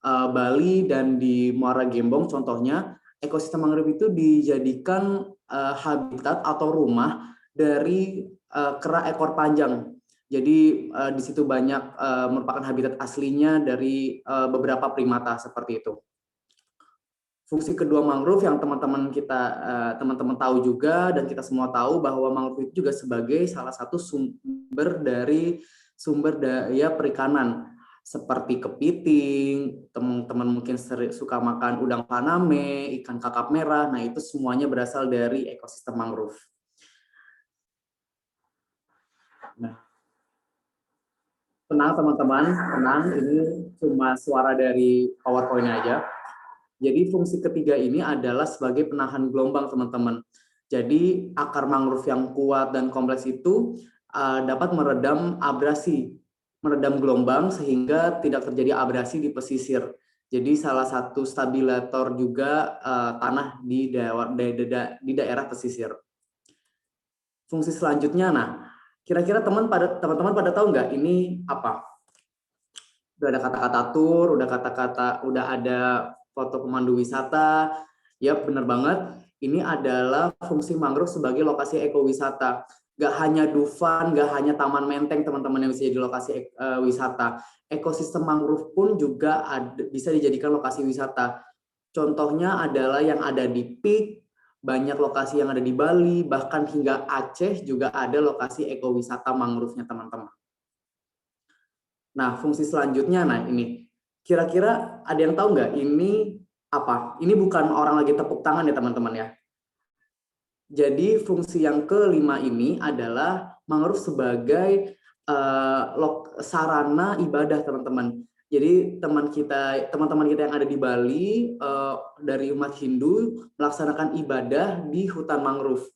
Bali, dan di Muara Gembong contohnya, ekosistem mangrove itu dijadikan habitat atau rumah dari kera ekor panjang. Jadi di situ banyak merupakan habitat aslinya dari beberapa primata seperti itu. Fungsi kedua mangrove yang teman-teman tahu juga, dan kita semua tahu bahwa mangrove itu juga sebagai salah satu sumber daya perikanan seperti kepiting, teman-teman mungkin suka makan udang faname, ikan kakap merah. Nah, itu semuanya berasal dari ekosistem mangrove. Nah, tenang teman-teman, tenang, ini cuma suara dari PowerPoint aja. Jadi fungsi ketiga ini adalah sebagai penahan gelombang, teman-teman. Jadi akar mangrove yang kuat dan kompleks itu dapat meredam abrasi, meredam gelombang sehingga tidak terjadi abrasi di pesisir. Jadi salah satu stabilator juga tanah di daerah pesisir. Fungsi selanjutnya, nah, kira-kira teman-teman pada tahu nggak ini apa? Udah ada kata-kata tour, udah ada foto pemandu wisata. Ya, benar banget. Ini adalah fungsi mangrove sebagai lokasi ekowisata. Gak hanya Dufan, gak hanya Taman Menteng, teman-teman, yang bisa jadi lokasi wisata. Ekosistem mangrove pun juga bisa dijadikan lokasi wisata. Contohnya adalah yang ada di Pik, banyak lokasi yang ada di Bali, bahkan hingga Aceh juga ada lokasi ekowisata mangrove-nya, teman-teman. Nah, fungsi selanjutnya, nah ini. Kira-kira ada yang tahu nggak ini apa? Ini bukan orang lagi tepuk tangan ya, teman-teman ya. Jadi fungsi yang kelima ini adalah mangrove sebagai sarana ibadah, teman-teman. Jadi teman-teman kita yang ada di Bali dari umat Hindu melaksanakan ibadah di hutan mangrove.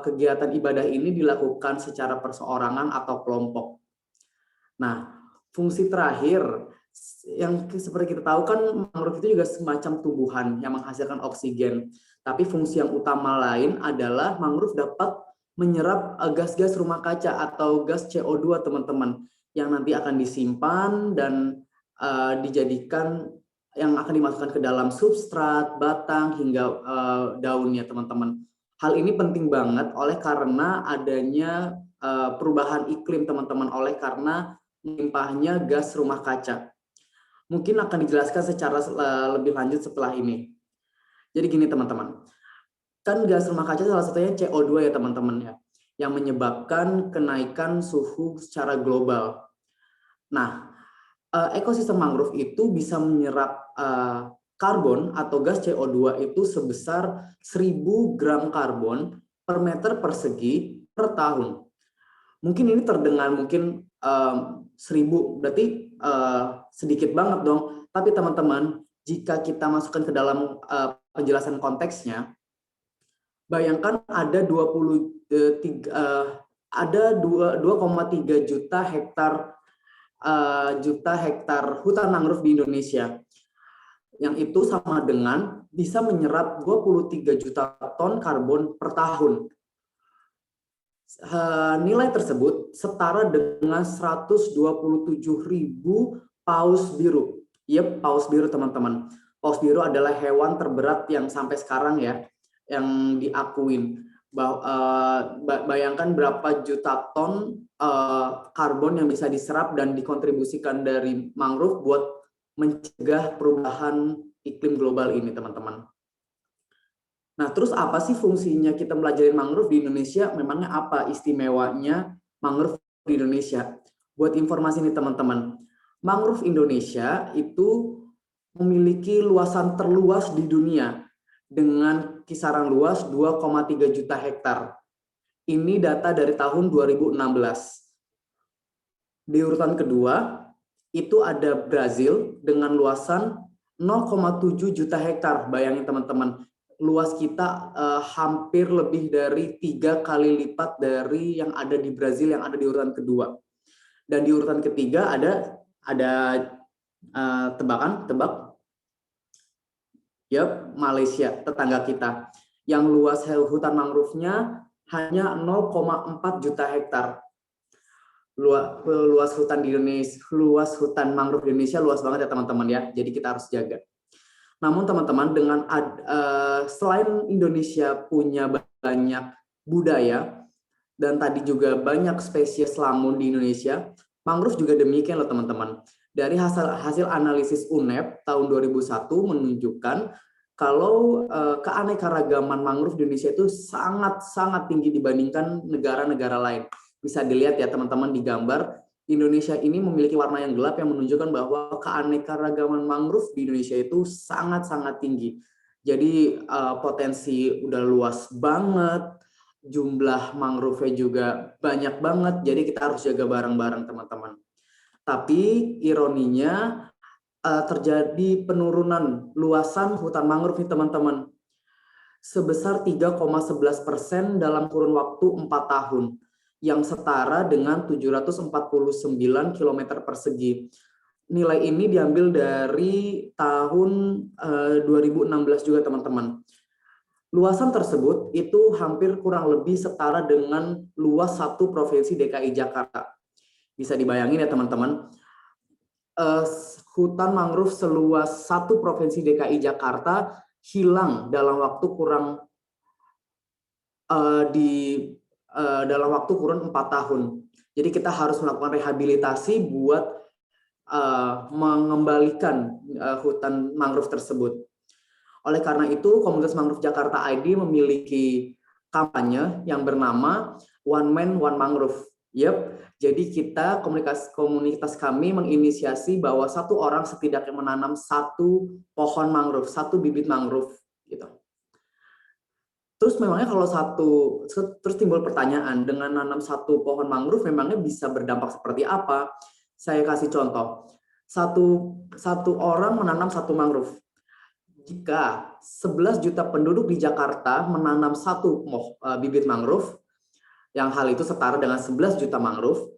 Kegiatan ibadah ini dilakukan secara perseorangan atau kelompok. Nah, fungsi terakhir yang seperti kita tahu kan mangrove itu juga semacam tumbuhan yang menghasilkan oksigen. Tapi fungsi yang utama lain adalah mangrove dapat menyerap gas-gas rumah kaca atau gas CO2, teman-teman, yang nanti akan disimpan dan dijadikan yang akan dimasukkan ke dalam substrat, batang, hingga daunnya, teman-teman. Hal ini penting banget oleh karena adanya perubahan iklim, teman-teman, oleh karena melimpahnya gas rumah kaca. Mungkin akan dijelaskan secara lebih lanjut setelah ini. Jadi gini, teman-teman. kan gas rumah kaca salah satunya CO2 ya teman-teman ya, yang menyebabkan kenaikan suhu secara global. Nah, ekosistem mangrove itu bisa menyerap karbon atau gas CO2 itu sebesar 1000 gram karbon per meter persegi per tahun. Mungkin ini terdengar mungkin 1000, berarti sedikit banget dong. Tapi teman-teman, jika kita masukkan ke dalam penjelasan konteksnya, bayangkan ada 2,3 juta hektar hutan mangrove di Indonesia. Yang itu sama dengan bisa menyerap 23 juta ton karbon per tahun. Nilai tersebut setara dengan 127.000 paus biru. Yep, paus biru teman-teman. Paus biru adalah hewan terberat yang sampai sekarang ya, yang diakuin. Bayangkan berapa juta ton karbon yang bisa diserap dan dikontribusikan dari mangrove buat mencegah perubahan iklim global ini, teman-teman. Nah, terus apa sih fungsinya kita mempelajari mangrove di Indonesia? Memangnya apa istimewanya mangrove di Indonesia? Buat informasi nih teman-teman, mangrove Indonesia itu memiliki luasan terluas di dunia dengan kisaran luas 2,3 juta hektar. Ini data dari tahun 2016. Di urutan kedua, itu ada Brazil dengan luasan 0,7 juta hektar. Bayangin teman-teman, luas kita hampir lebih dari 3 kali lipat dari yang ada di Brazil yang ada di urutan kedua. Dan di urutan ketiga ada tebak. Yap, Malaysia, tetangga kita. Yang luas hutan mangrove-nya hanya 0,4 juta hektar. Luas hutan di Indonesia, luas hutan mangrove di Indonesia luas banget ya teman-teman ya. Jadi kita harus jaga. Namun teman-teman, dengan selain Indonesia punya banyak budaya dan tadi juga banyak spesies lamun di Indonesia, mangrove juga demikian loh teman-teman. Dari hasil analisis UNEP tahun 2001 menunjukkan kalau keanekaragaman mangrove di Indonesia itu sangat tinggi dibandingkan negara-negara lain. Bisa dilihat ya teman-teman di gambar, Indonesia ini memiliki warna yang gelap yang menunjukkan bahwa keanekaragaman mangrove di Indonesia itu sangat tinggi. Jadi potensi udah luas banget, jumlah mangrove-nya juga banyak banget, jadi kita harus jaga bareng-bareng teman-teman. Tapi ironinya terjadi penurunan luasan hutan mangrove nih teman-teman, sebesar 3,11% dalam kurun waktu 4 tahun. Yang setara dengan 749 km persegi. Nilai ini diambil dari tahun 2016 juga teman-teman. Luasan tersebut itu hampir kurang lebih setara dengan luas satu provinsi DKI Jakarta. Bisa dibayangin ya teman-teman, hutan mangrove seluas satu provinsi DKI Jakarta hilang dalam waktu kurun 4 tahun. Jadi kita harus melakukan rehabilitasi buat mengembalikan hutan mangrove tersebut. Oleh karena itu, Komunitas Mangrove Jakarta ID memiliki kampanye yang bernama One Man One Mangrove. Yep. Jadi kita komunitas kami menginisiasi bahwa satu orang setidaknya menanam satu pohon mangrove, satu bibit mangrove gitu. Terus memangnya terus timbul pertanyaan, dengan nanam satu pohon mangrove memangnya bisa berdampak seperti apa? Saya kasih contoh. Satu orang menanam satu mangrove. Jika 11 juta penduduk di Jakarta menanam satu bibit mangrove, yang hal itu setara dengan 11 juta mangrove,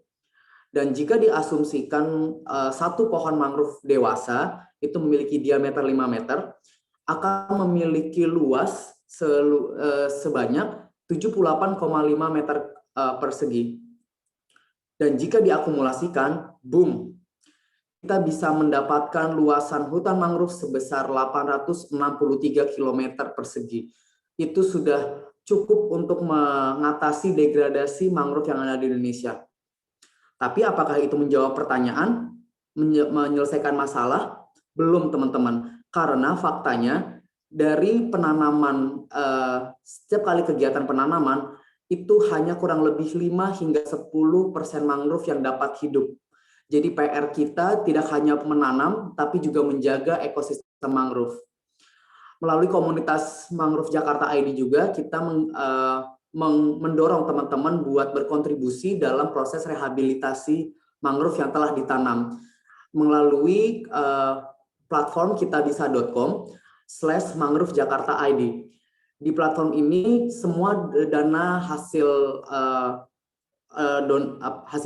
dan jika diasumsikan satu pohon mangrove dewasa itu memiliki diameter 5 meter, akan memiliki luas sebanyak 78,5 meter persegi. Dan jika diakumulasikan, boom, kita bisa mendapatkan luasan hutan mangrove sebesar 863 km persegi. Itu sudah cukup untuk mengatasi degradasi mangrove yang ada di Indonesia. Tapi apakah itu menjawab pertanyaan, menyelesaikan masalah? Belum teman-teman, karena faktanya dari penanaman, setiap kali kegiatan penanaman, itu hanya kurang lebih 5 hingga 10% mangrove yang dapat hidup. Jadi PR kita tidak hanya menanam, tapi juga menjaga ekosistem mangrove. Melalui komunitas Mangrove Jakarta ID juga, kita mendorong teman-teman buat berkontribusi dalam proses rehabilitasi mangrove yang telah ditanam. Melalui platform kitabisa.com/mangrove Jakarta ID. Di platform ini semua dana hasil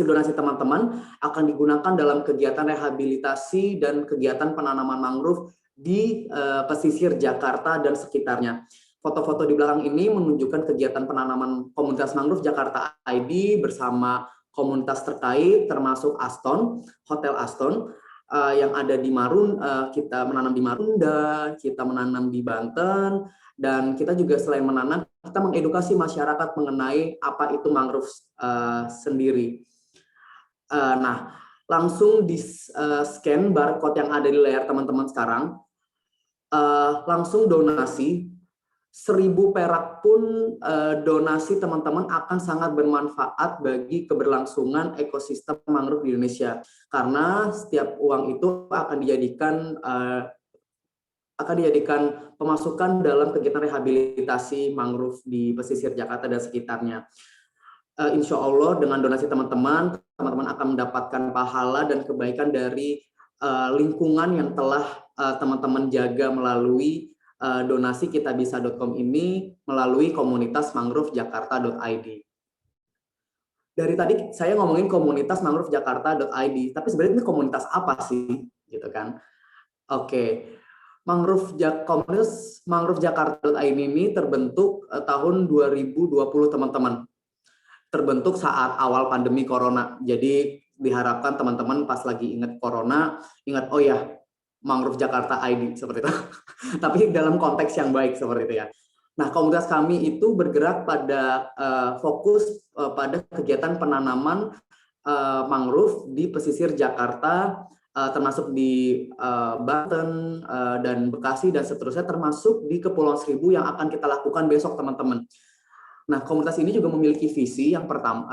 donasi teman-teman akan digunakan dalam kegiatan rehabilitasi dan kegiatan penanaman mangrove di pesisir Jakarta dan sekitarnya. Foto-foto di belakang ini menunjukkan kegiatan penanaman komunitas mangrove Jakarta ID bersama komunitas terkait termasuk Aston, Hotel Aston, yang ada di kita menanam di Marunda, kita menanam di Banten, dan kita juga selain menanam, kita mengedukasi masyarakat mengenai apa itu mangrove sendiri. Nah, langsung di scan barcode yang ada di layar teman-teman sekarang, langsung donasi. 1.000 perak pun donasi teman-teman akan sangat bermanfaat bagi keberlangsungan ekosistem mangrove di Indonesia, karena setiap uang itu akan dijadikan pemasukan dalam kegiatan rehabilitasi mangrove di pesisir Jakarta dan sekitarnya. Insya Allah dengan donasi teman-teman akan mendapatkan pahala dan kebaikan dari lingkungan yang telah teman-teman jaga melalui donasi kitabisa.com ini melalui komunitas mangrove jakarta.id. Dari tadi saya ngomongin komunitas mangrove jakarta.id, tapi sebenarnya ini komunitas apa sih, gitu kan? Oke, komunitas mangrove jakarta.id ini terbentuk tahun 2020 teman-teman. Terbentuk saat awal pandemi corona. Jadi diharapkan teman-teman pas lagi ingat corona, ingat oh ya, Mangrove Jakarta ID seperti itu. Tapi dalam konteks yang baik seperti itu ya. Nah, komunitas kami itu bergerak pada fokus pada kegiatan penanaman mangrove di pesisir Jakarta, termasuk di Banten dan Bekasi dan seterusnya, termasuk di Kepulauan Seribu yang akan kita lakukan besok teman-teman. Nah, komunitas ini juga memiliki visi yang pertama,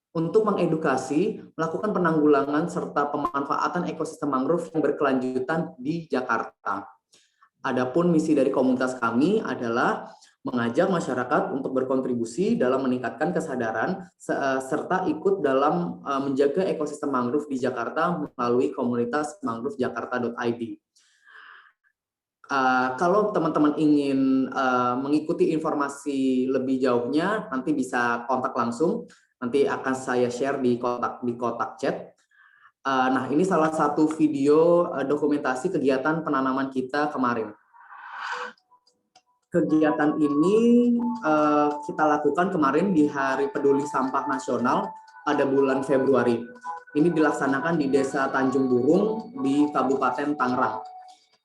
untuk mengedukasi, melakukan penanggulangan serta pemanfaatan ekosistem mangrove yang berkelanjutan di Jakarta. Adapun misi dari komunitas kami adalah mengajak masyarakat untuk berkontribusi dalam meningkatkan kesadaran serta ikut dalam menjaga ekosistem mangrove di Jakarta melalui komunitas mangrove jakarta.id. Kalau teman-teman ingin mengikuti informasi lebih jauhnya, nanti bisa kontak langsung. Nanti akan saya share di kotak chat. Nah, ini salah satu video dokumentasi kegiatan penanaman kita kemarin. Kegiatan ini kita lakukan kemarin di Hari Peduli Sampah Nasional pada bulan Februari. Ini dilaksanakan di Desa Tanjung Burung di Kabupaten Tangerang.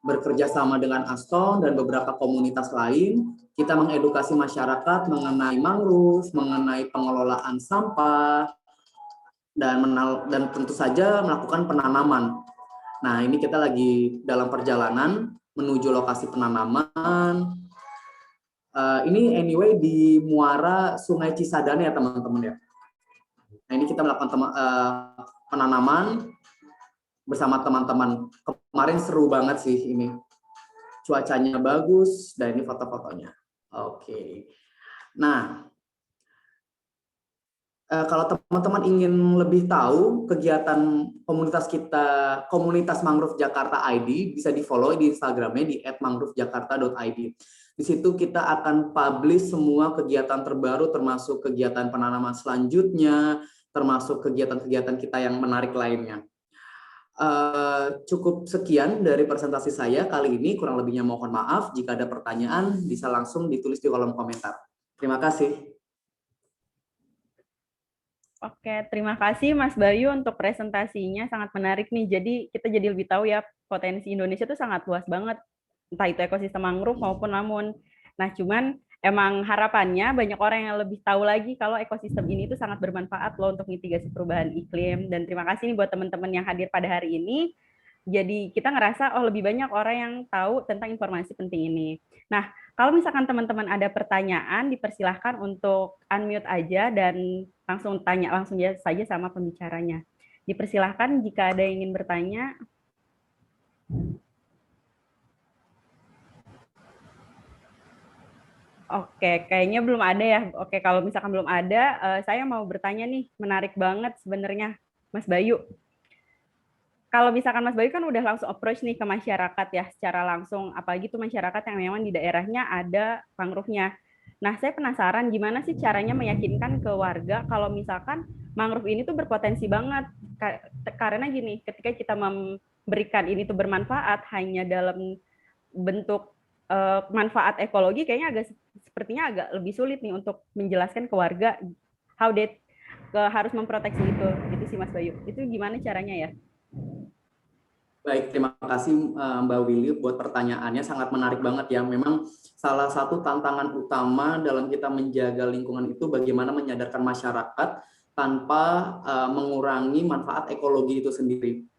Bekerja sama dengan Aston dan beberapa komunitas lain, kita mengedukasi masyarakat mengenai mangrove, mengenai pengelolaan sampah, dan tentu saja melakukan penanaman. Nah, ini kita lagi dalam perjalanan menuju lokasi penanaman. Ini anyway di muara Sungai Cisadane ya teman-teman ya. Nah, ini kita melakukan penanaman bersama teman-teman. Kemarin seru banget sih ini. Cuacanya bagus dan ini foto-fotonya. Oke. Nah, kalau teman-teman ingin lebih tahu kegiatan komunitas kita, komunitas Mangrove Jakarta ID, bisa di-follow di Instagramnya di @mangrovejakarta.id. Di situ kita akan publish semua kegiatan terbaru, termasuk kegiatan penanaman selanjutnya, termasuk kegiatan-kegiatan kita yang menarik lainnya. Cukup sekian dari presentasi saya kali ini, kurang lebihnya mohon maaf. Jika ada pertanyaan bisa langsung ditulis di kolom komentar. Terima kasih. Oke, terima kasih Mas Bayu untuk presentasinya, sangat menarik nih. Jadi kita jadi lebih tahu ya potensi Indonesia itu sangat luas banget, entah itu ekosistem mangrove maupun lamun. Nah, cuman emang harapannya banyak orang yang lebih tahu lagi kalau ekosistem ini itu sangat bermanfaat loh untuk mitigasi perubahan iklim. Dan terima kasih nih buat teman-teman yang hadir pada hari ini. jadi kita ngerasa oh lebih banyak orang yang tahu tentang informasi penting ini. Nah, kalau misalkan teman-teman ada pertanyaan, dipersilahkan untuk unmute aja dan langsung tanya langsung saja sama pembicaranya. Dipersilahkan jika ada yang ingin bertanya. Oke, kayaknya belum ada ya. Oke, kalau misalkan belum ada, saya mau bertanya nih, menarik banget sebenarnya, Mas Bayu. Kalau misalkan Mas Bayu kan udah langsung approach nih ke masyarakat ya, secara langsung, apalagi tuh masyarakat yang memang di daerahnya ada mangrove-nya. Nah, saya penasaran gimana sih caranya meyakinkan ke warga kalau misalkan mangrove ini tuh berpotensi banget. Karena gini, ketika kita memberikan ini tuh bermanfaat hanya dalam bentuk manfaat ekologi, kayaknya sepertinya agak lebih sulit nih untuk menjelaskan ke warga how they harus memproteksi itu. Itu sih Mas Bayu. Itu gimana caranya ya? Baik, terima kasih Mbak Willy buat pertanyaannya, sangat menarik banget ya. Memang salah satu tantangan utama dalam kita menjaga lingkungan itu bagaimana menyadarkan masyarakat tanpa mengurangi manfaat ekologi itu sendiri.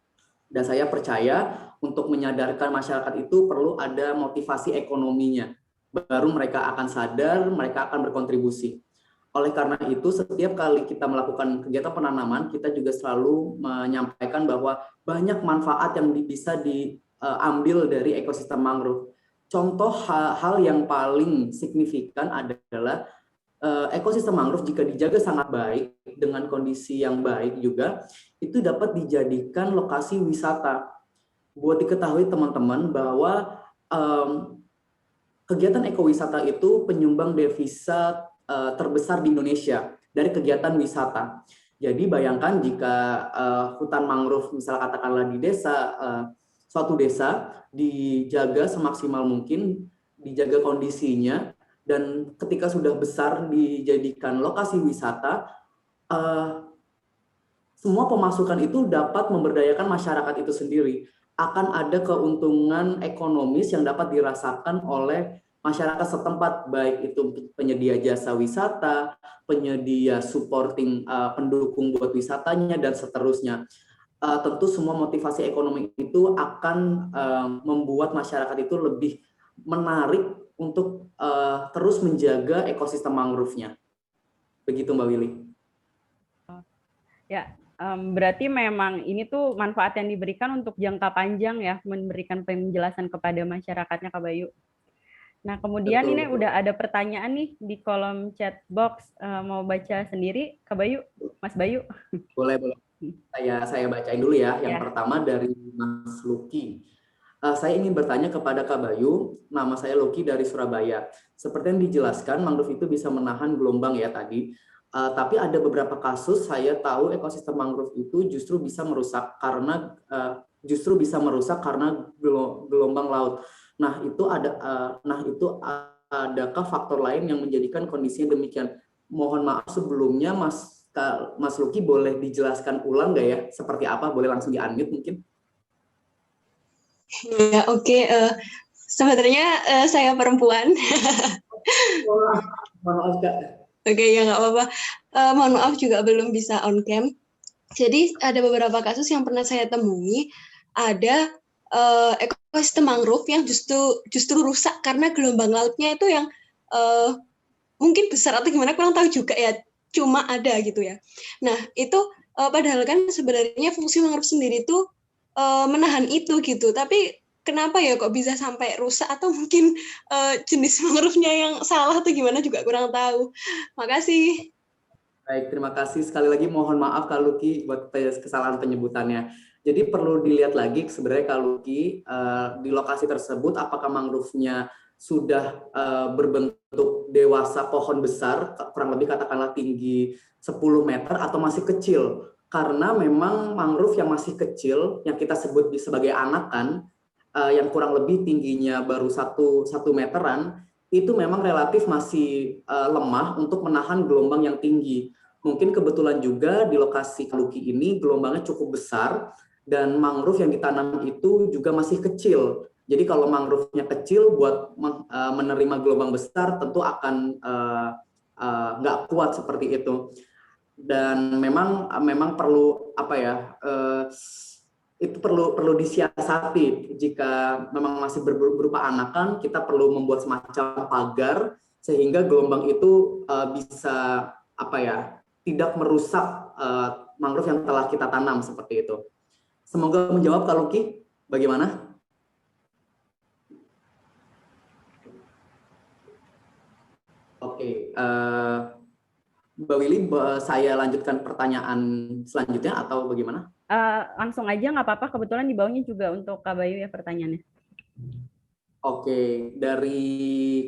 Dan saya percaya untuk menyadarkan masyarakat itu perlu ada motivasi ekonominya. Baru mereka akan sadar, mereka akan berkontribusi. Oleh karena itu, setiap kali kita melakukan kegiatan penanaman, kita juga selalu menyampaikan bahwa banyak manfaat yang bisa diambil dari ekosistem mangrove. Contoh hal yang paling signifikan adalah ekosistem mangrove jika dijaga sangat baik dengan kondisi yang baik juga, itu dapat dijadikan lokasi wisata. Buat diketahui teman-teman bahwa kegiatan ekowisata itu penyumbang devisa terbesar di Indonesia dari kegiatan wisata. Jadi bayangkan jika hutan mangrove misalnya katakanlah di desa, suatu desa dijaga semaksimal mungkin, dijaga kondisinya, dan ketika sudah besar dijadikan lokasi wisata, semua pemasukan itu dapat memberdayakan masyarakat itu sendiri. Akan ada keuntungan ekonomis yang dapat dirasakan oleh masyarakat setempat, baik itu penyedia jasa wisata, penyedia supporting pendukung buat wisatanya, dan seterusnya. Tentu semua motivasi ekonomi itu akan membuat masyarakat itu lebih menarik untuk terus menjaga ekosistem mangrove-nya. Begitu Mbak Willy. Ya, berarti memang ini tuh manfaat yang diberikan untuk jangka panjang ya, memberikan penjelasan kepada masyarakatnya, Kak Bayu. Nah, kemudian Betul, ini betul. udah ada pertanyaan nih di kolom chat box, mau baca sendiri, Kak Bayu, Mas Bayu. Boleh, boleh. Saya bacain dulu ya. Yang Ya. pertama dari Mas Luki. Saya ingin bertanya kepada Kak Bayu, nama saya Luki dari Surabaya. Seperti yang dijelaskan, mangrove itu bisa menahan gelombang ya tadi. Tapi ada beberapa kasus saya tahu ekosistem mangrove itu justru bisa merusak karena gelombang laut. Nah, adakah faktor lain yang menjadikan kondisinya demikian? Mohon maaf sebelumnya Mas Luki, boleh dijelaskan ulang nggak ya? Seperti apa? Boleh langsung di-unmute mungkin? Ya, oke. Sebenarnya saya perempuan. Mohon maaf, Kak. Oke, ya nggak apa-apa. Mohon maaf juga belum bisa on cam. Jadi ada beberapa kasus yang pernah saya temui, ada ekosistem mangrove yang justru rusak karena gelombang lautnya itu yang mungkin besar atau gimana, kurang tahu juga ya, cuma ada gitu ya. Nah, itu padahal kan sebenarnya fungsi mangrove sendiri itu menahan itu gitu, tapi kenapa ya kok bisa sampai rusak, atau mungkin jenis mangrove-nya yang salah atau gimana juga kurang tahu. Makasih. Baik, terima kasih. Sekali lagi mohon maaf Kak Luki buat kesalahan penyebutannya. Jadi perlu dilihat lagi sebenarnya Kak Luki di lokasi tersebut apakah mangrove-nya sudah berbentuk dewasa pohon besar, kurang lebih katakanlah tinggi 10 meter atau masih kecil. Karena memang mangrove yang masih kecil, yang kita sebut sebagai anakan, yang kurang lebih tingginya baru 1 meteran, itu memang relatif masih lemah untuk menahan gelombang yang tinggi. Mungkin kebetulan juga di lokasi Luki ini gelombangnya cukup besar dan mangrove yang ditanam itu juga masih kecil. Jadi kalau mangrove-nya kecil buat menerima gelombang besar tentu akan nggak kuat seperti itu. Dan memang perlu itu perlu disiasati. Jika memang masih berupa anakan, kita perlu membuat semacam pagar sehingga gelombang itu bisa tidak merusak mangrove yang telah kita tanam seperti itu. Semoga menjawab, Kak Luki. Bagaimana? Oke, Mbak Willy, saya lanjutkan pertanyaan selanjutnya atau bagaimana? Langsung aja nggak apa-apa, kebetulan di bawahnya juga untuk Kak Bayu ya pertanyaannya. Oke, dari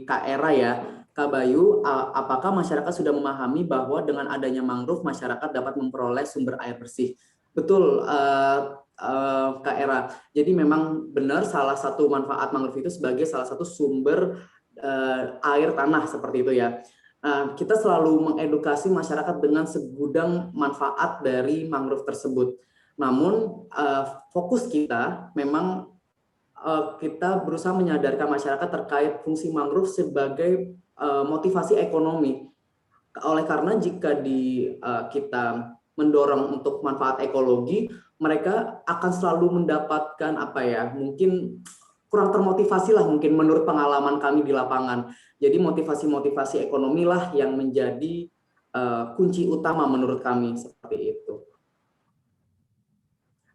Kak Era ya. Kak Bayu, apakah masyarakat sudah memahami bahwa dengan adanya mangrove, masyarakat dapat memperoleh sumber air bersih? Betul, Kak Era. Jadi memang benar salah satu manfaat mangrove itu sebagai salah satu sumber air tanah seperti itu ya. Kita selalu mengedukasi masyarakat dengan segudang manfaat dari mangrove tersebut. Namun fokus kita memang kita berusaha menyadarkan masyarakat terkait fungsi mangrove sebagai motivasi ekonomi. Oleh karena jika kita mendorong untuk manfaat ekologi, mereka akan selalu mendapatkan mungkin kurang termotivasi lah mungkin menurut pengalaman kami di lapangan. Jadi motivasi-motivasi ekonomi lah yang menjadi kunci utama menurut kami seperti itu.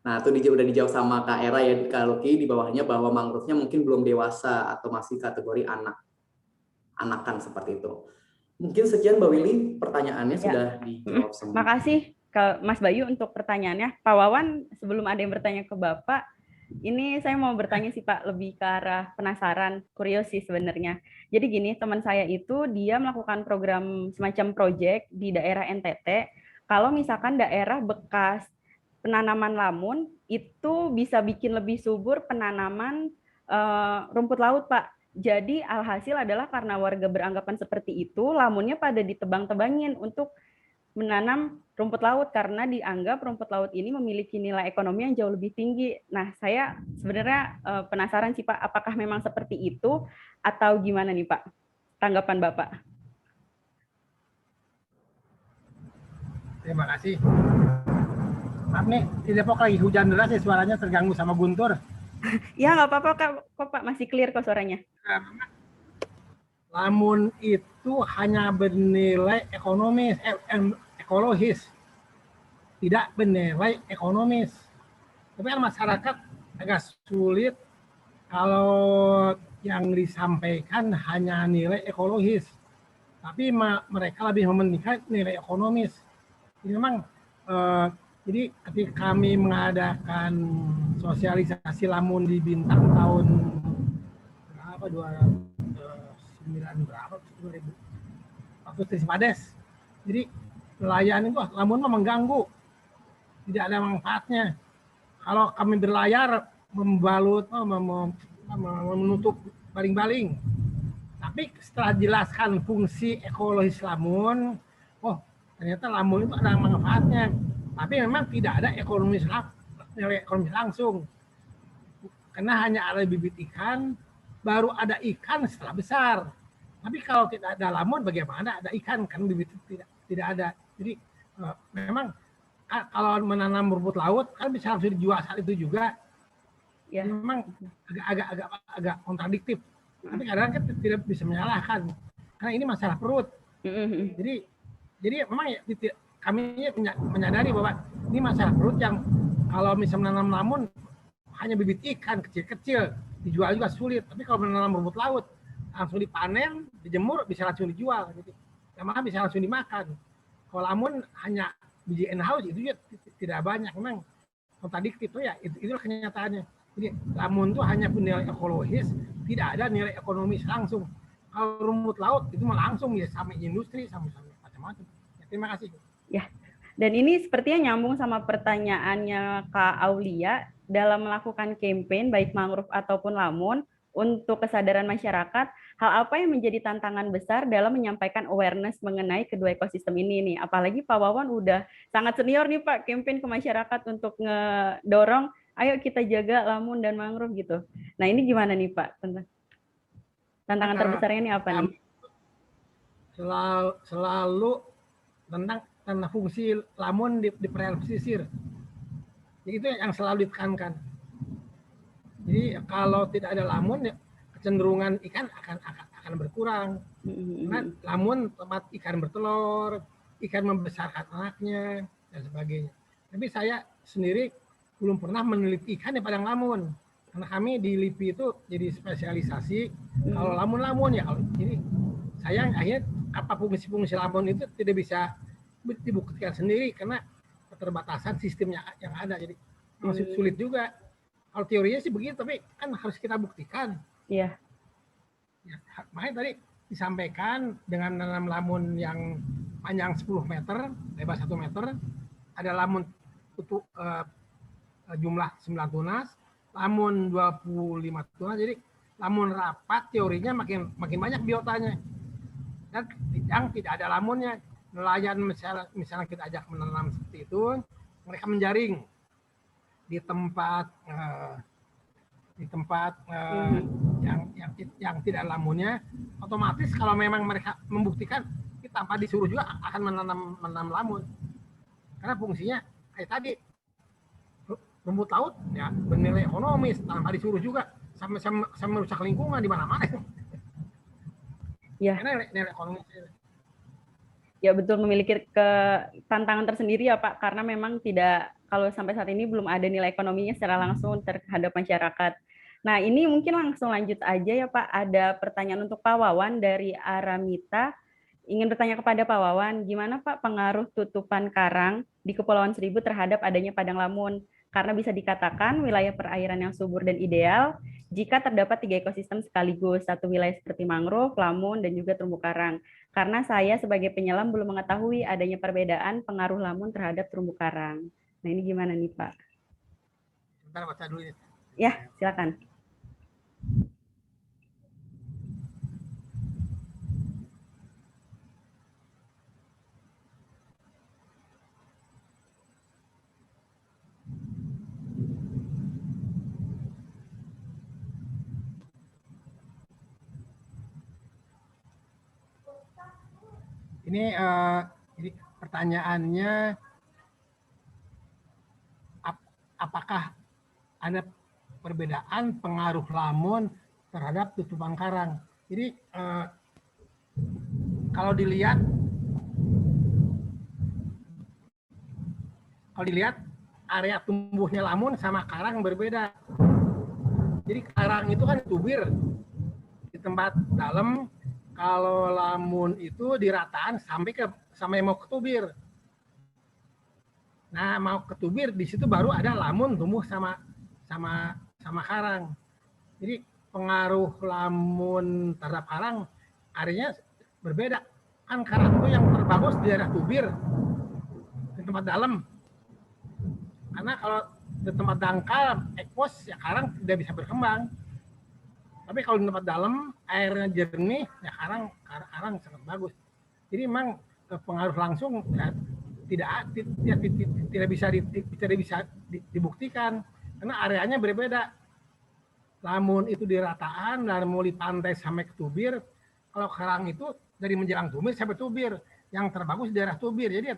Nah, itu udah dijawab sama Kak Era ya, Kak Luki di bawahnya bahwa mangrove-nya mungkin belum dewasa atau masih kategori anakan seperti itu. Mungkin sekian Mbak Willy, pertanyaannya sudah dijawab semua. Makasih ke Mas Bayu untuk pertanyaannya. Pak Wawan, sebelum ada yang bertanya ke Bapak, ini saya mau bertanya sih Pak, lebih ke arah penasaran, kurios sih sebenarnya. Jadi gini, teman saya itu dia melakukan program semacam project di daerah NTT. Kalau misalkan daerah bekas penanaman lamun itu bisa bikin lebih subur penanaman rumput laut, Pak. Jadi alhasil adalah karena warga beranggapan seperti itu, lamunnya pada ditebang-tebangin untuk menanam rumput laut karena dianggap rumput laut ini memiliki nilai ekonomi yang jauh lebih tinggi. Nah, saya sebenarnya penasaran sih Pak, apakah memang seperti itu atau gimana nih Pak? Tanggapan Bapak. Terima kasih. Maaf nih, di Depok lagi hujan deras ya, suaranya terganggu sama guntur. Ya nggak apa-apa kok Pak, masih clear kok suaranya. Lamun itu hanya bernilai ekologis, tidak bernilai ekonomis. Tapi kan masyarakat agak sulit kalau yang disampaikan hanya nilai ekologis, tapi mereka lebih mementingkan nilai ekonomis. Jadi memang jadi ketika kami mengadakan sosialisasi lamun di Bintang tahun berapa 2009 berapa 2000 waktu Trismades. Jadi nelayan itu lamun mengganggu, tidak ada manfaatnya. Kalau kami berlayar membalut, menutup baling-baling. Tapi setelah jelaskan fungsi ekologis lamun, ternyata lamun itu ada manfaatnya. Tapi memang tidak ada nilai ekonomis langsung. Karena hanya ada bibit ikan, baru ada ikan setelah besar. Tapi kalau tidak ada lamun, bagaimana ada ikan? Kan bibit tidak ada. Jadi memang kalau menanam rumput laut kan bisa langsung dijual saat itu juga. Ya. Memang agak kontradiktif. Tapi kadang kan tidak bisa menyalahkan karena ini masalah perut. Jadi memang kami menyadari bahwa ini masalah perut yang kalau misalnya menanam lamun hanya bibit ikan kecil-kecil dijual juga sulit. Tapi kalau menanam rumput laut langsung dipanen, dijemur bisa langsung dijual. Gitu. Malah bisa langsung dimakan. Kalau lamun hanya biji in-house itu juga tidak banyak, memang kontradiktif tuh ya. Itulah kenyataannya. Jadi lamun itu hanya nilai ekologis, tidak ada nilai ekonomis langsung. Kalau rumput laut itu langsung ya sama industri, sama macam-macam. Ya, terima kasih. Ya, dan ini sepertinya nyambung sama pertanyaannya Kak Aulia dalam melakukan campaign baik mangrove ataupun lamun untuk kesadaran masyarakat. Hal apa yang menjadi tantangan besar dalam menyampaikan awareness mengenai kedua ekosistem ini nih? Apalagi Pak Wawan udah sangat senior nih Pak, campaign ke masyarakat untuk ngedorong, ayo kita jaga lamun dan mangrove gitu. Nah ini gimana nih Pak? Tantangan terbesarnya ini apa nih? Selalu tentang fungsi lamun di perairan pesisir. Jadi itu yang selalu ditekankan. Jadi kalau tidak ada lamun, ya kecenderungan ikan akan berkurang. Karena lamun tempat ikan bertelur, ikan membesarkan anaknya, dan sebagainya. Tapi saya sendiri belum pernah meneliti ikan di padang lamun. Karena kami di LIPI itu jadi spesialisasi kalau lamun-lamun ya. Jadi saya akhirnya apa fungsi-fungsi lamun itu tidak bisa dibuktikan sendiri karena keterbatasan sistemnya yang ada. Jadi masih sulit juga. Kalau teorinya sih begitu, tapi kan harus kita buktikan. Iya. Ya, makanya tadi disampaikan dengan nanam lamun yang panjang 10 meter, lebar 1 meter, ada lamun untuk jumlah 9 tunas, lamun 25 tunas, jadi lamun rapat teorinya makin banyak biotanya. Dan yang tidak ada lamunnya, nelayan misalnya kita ajak menanam seperti itu, mereka menjaring di tempat yang tidak lamunnya, otomatis kalau memang mereka membuktikan, kita tanpa disuruh juga akan menanam lamun. Karena fungsinya kayak tadi, rumput laut ya bernilai ekonomis tanpa disuruh juga, sampai merusak lingkungan di mana-mana. Ya. Karena nilai ekonomis. Ya betul, memiliki tantangan tersendiri ya Pak, karena memang tidak, kalau sampai saat ini belum ada nilai ekonominya secara langsung terhadap masyarakat. Nah ini mungkin langsung lanjut aja ya Pak, ada pertanyaan untuk Pak Wawan dari Aramita. Ingin bertanya kepada Pak Wawan, gimana Pak pengaruh tutupan karang di Kepulauan Seribu terhadap adanya padang lamun? Karena bisa dikatakan wilayah perairan yang subur dan ideal jika terdapat 3 ekosistem sekaligus, satu wilayah seperti mangrove, lamun, dan juga terumbu karang. Karena saya sebagai penyelam belum mengetahui adanya perbedaan pengaruh lamun terhadap terumbu karang. Nah ini gimana nih Pak? Sebentar baca dulu ya. Ya, silakan. Ini jadi pertanyaannya, apakah ada perbedaan pengaruh lamun terhadap tutupan karang? Jadi kalau dilihat area tumbuhnya lamun sama karang berbeda. Jadi karang itu kan tubir di tempat dalam. Kalau lamun itu dirataan sampai mau ke tubir. Nah, mau ke tubir di situ baru ada lamun tumbuh sama karang. Jadi pengaruh lamun terhadap karang areanya berbeda. Kan karang itu yang terbagus di daerah tubir, di tempat dalam. Karena kalau di tempat dangkal, ekpos, ya karang tidak bisa berkembang. Tapi kalau di tempat dalam airnya jernih, ya karang sangat bagus. Jadi memang pengaruh langsung ya, tidak bisa dibuktikan karena areanya berbeda. Lamun itu di rataan dari mulai pantai sampai ke tubir. Kalau karang itu dari menjelang tubir sampai tubir, yang terbagus di daerah tubir. Jadi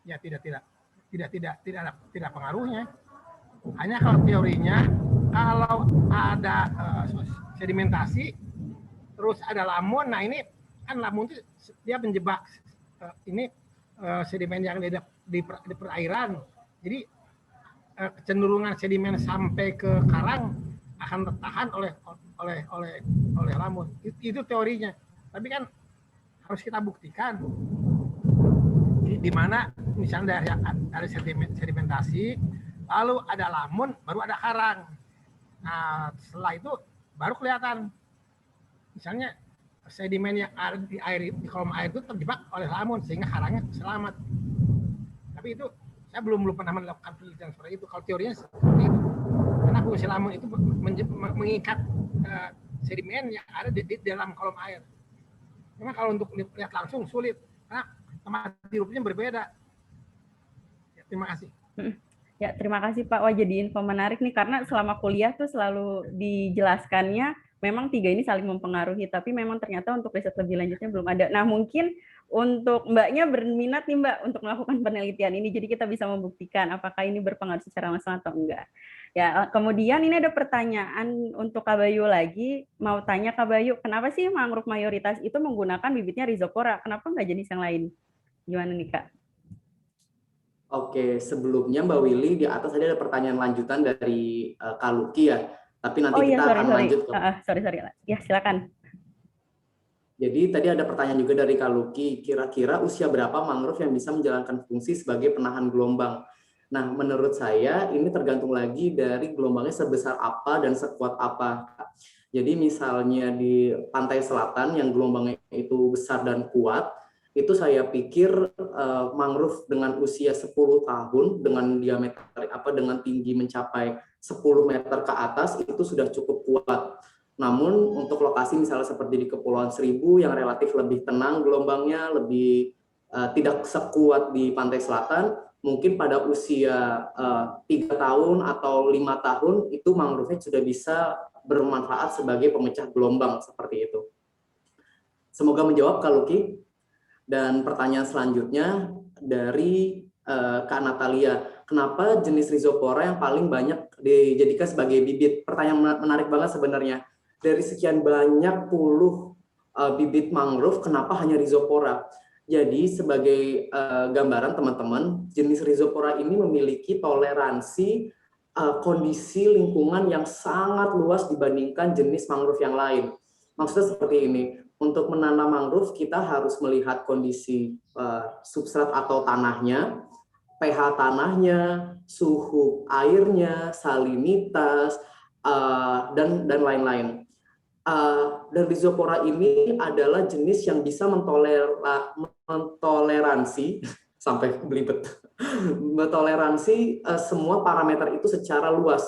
ya tidak pengaruhnya. Hanya kalau teorinya, kalau ada sedimentasi, terus ada lamun, nah ini kan lamun itu dia menjebak sedimen yang di perairan. Jadi kecenderungan sedimen sampai ke karang akan tertahan oleh lamun. Itu teorinya. Tapi kan harus kita buktikan di mana misalnya dari sedimentasi, lalu ada lamun, baru ada karang. Nah, setelah itu baru kelihatan. Misalnya sedimen yang ada di kolom air itu terjebak oleh lamun sehingga karangnya selamat. Tapi itu saya belum pernah melakukan penelitian seperti itu. Kalau teorinya seperti itu. Karena fungsi lamun itu mengikat sedimen yang ada di dalam kolom air. Memang kalau untuk lihat langsung sulit karena tempat hidupnya berbeda. Ya, terima kasih. Ya, terima kasih Pak. Wah, jadi info menarik nih, karena selama kuliah tuh selalu dijelaskannya memang 3 ini saling mempengaruhi, tapi memang ternyata untuk riset lebih lanjutnya belum ada. Nah, mungkin untuk Mbaknya berminat nih Mbak untuk melakukan penelitian ini, jadi kita bisa membuktikan apakah ini berpengaruh secara langsung atau enggak. Ya, kemudian ini ada pertanyaan untuk Kak Bayu lagi, mau tanya Kak Bayu, kenapa sih mangrove mayoritas itu menggunakan bibitnya Rhizopora? Kenapa nggak jenis yang lain? Gimana nih Kak? Oke, sebelumnya Mbak Willy di atas tadi ada pertanyaan lanjutan dari Kak Luki ya. Tapi nanti Oh iya, kita akan sorry. lanjut ke. Sorry. Ya, silakan. Jadi tadi ada pertanyaan juga dari Kak Luki, kira-kira usia berapa mangrove yang bisa menjalankan fungsi sebagai penahan gelombang? Nah, menurut saya ini tergantung lagi dari gelombangnya sebesar apa dan sekuat apa. Jadi misalnya di pantai selatan yang gelombangnya itu besar dan kuat, itu saya pikir mangrove dengan usia 10 tahun dengan diameter dengan tinggi mencapai 10 meter ke atas itu sudah cukup kuat. Namun untuk lokasi misalnya seperti di Kepulauan Seribu yang relatif lebih tenang gelombangnya, lebih tidak sekuat di pantai selatan, mungkin pada usia 3 tahun atau 5 tahun itu mangrove-nya sudah bisa bermanfaat sebagai pemecah gelombang seperti itu. Semoga menjawab Kak Luki. Dan pertanyaan selanjutnya dari Kak Natalia, kenapa jenis Rhizopora yang paling banyak dijadikan sebagai bibit? Pertanyaan menarik banget sebenarnya. Dari sekian banyak puluh bibit mangrove, kenapa hanya Rhizopora? Jadi sebagai gambaran teman-teman, jenis Rhizopora ini memiliki toleransi kondisi lingkungan yang sangat luas dibandingkan jenis mangrove yang lain. Maksudnya seperti ini, untuk menanam mangrove kita harus melihat kondisi substrat atau tanahnya, pH tanahnya, suhu airnya, salinitas, dan lain-lain. Dan Rhizopora ini adalah jenis yang bisa mentoleransi sampai belibet, mentoleransi semua parameter itu secara luas.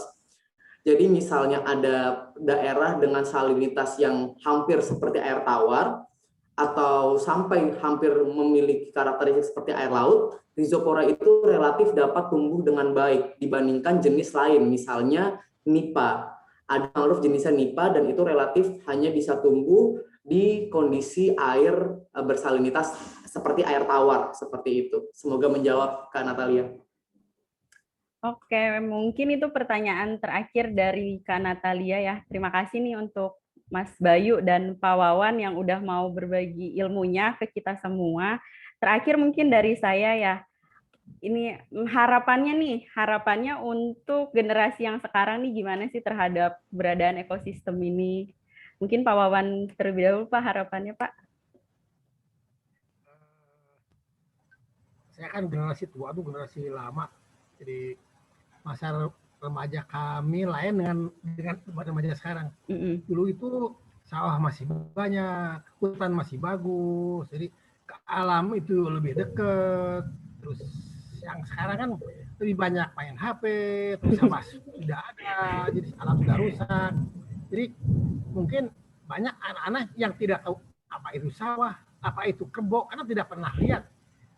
Jadi misalnya ada daerah dengan salinitas yang hampir seperti air tawar atau sampai hampir memiliki karakteristik seperti air laut, Rhizopora itu relatif dapat tumbuh dengan baik dibandingkan jenis lain, misalnya Nipa. Ada mangrove jenisnya Nipa dan itu relatif hanya bisa tumbuh di kondisi air bersalinitas seperti air tawar, seperti itu. Semoga menjawab Kak Natalia. Oke, mungkin itu pertanyaan terakhir dari Kak Natalia ya. Terima kasih nih untuk Mas Bayu dan Pak Wawan yang udah mau berbagi ilmunya ke kita semua. Terakhir mungkin dari saya ya, ini harapannya untuk generasi yang sekarang nih gimana sih terhadap keberadaan ekosistem ini? Mungkin Pak Wawan terlebih dahulu Pak, harapannya Pak. Saya kan generasi tua tuh, generasi lama. Jadi masa remaja kami lain dengan remaja sekarang. Dulu itu sawah masih banyak, hutan masih bagus, jadi ke alam itu lebih dekat. Terus yang sekarang kan lebih banyak main HP, terus sawah sudah ada, jadi alam sudah rusak. Jadi mungkin banyak anak-anak yang tidak tahu apa itu sawah, apa itu kebo, karena tidak pernah lihat.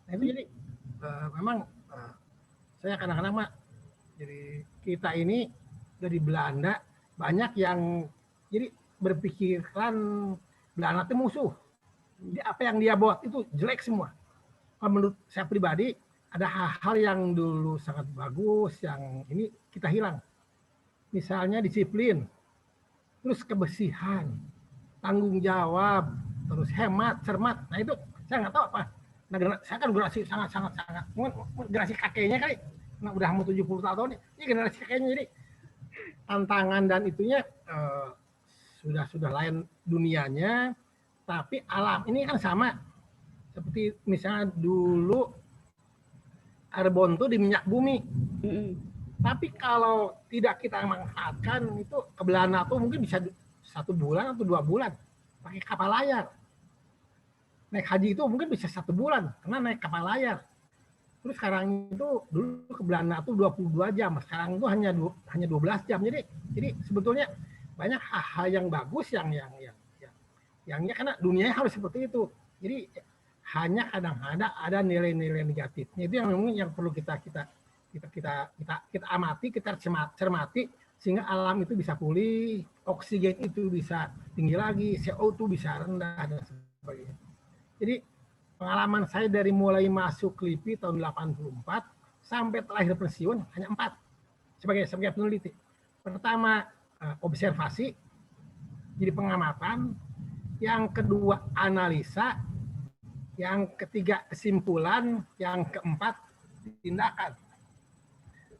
Nah itu jadi memang saya kadang-kadang mah, jadi kita ini dari Belanda banyak yang jadi berpikiran Belanda itu musuh. Jadi apa yang dia buat itu jelek semua. Kalau menurut saya pribadi ada hal-hal yang dulu sangat bagus yang ini kita hilang. Misalnya disiplin, terus kebersihan, tanggung jawab, terus hemat, cermat. Nah itu saya nggak tahu apa. Nah, saya kan generasi sangat generasi kakeknya kali. Nah, udah mau 70 tahun ini generasi kakeknya, jadi tantangan dan itunya sudah lain dunianya, tapi alam ini kan sama. Seperti misalnya dulu karbon itu di minyak bumi. Tapi kalau tidak kita manfaatkan itu ke Belanda tuh mungkin bisa 1 bulan atau 2 bulan pakai kapal layar. Naik haji itu mungkin bisa 1 bulan karena naik kapal layar. Terus sekarang itu dulu ke Belanda tuh 22 jam, sekarang itu hanya 12 jam. Jadi sebetulnya banyak hal-hal yang bagus yang karena dunianya harus seperti itu. Jadi hanya kadang-kadang ada nilai-nilai negatifnya. Itu yang memang yang perlu kita amati, kita cermati sehingga alam itu bisa pulih, oksigen itu bisa tinggi lagi, CO2 bisa rendah dan sebagainya. Jadi pengalaman saya dari mulai masuk LIPI tahun 84 sampai terakhir pensiun hanya 4 sebagai peneliti. Pertama, observasi, jadi pengamatan. Yang kedua, analisa. Yang ketiga, kesimpulan. Yang keempat, tindakan.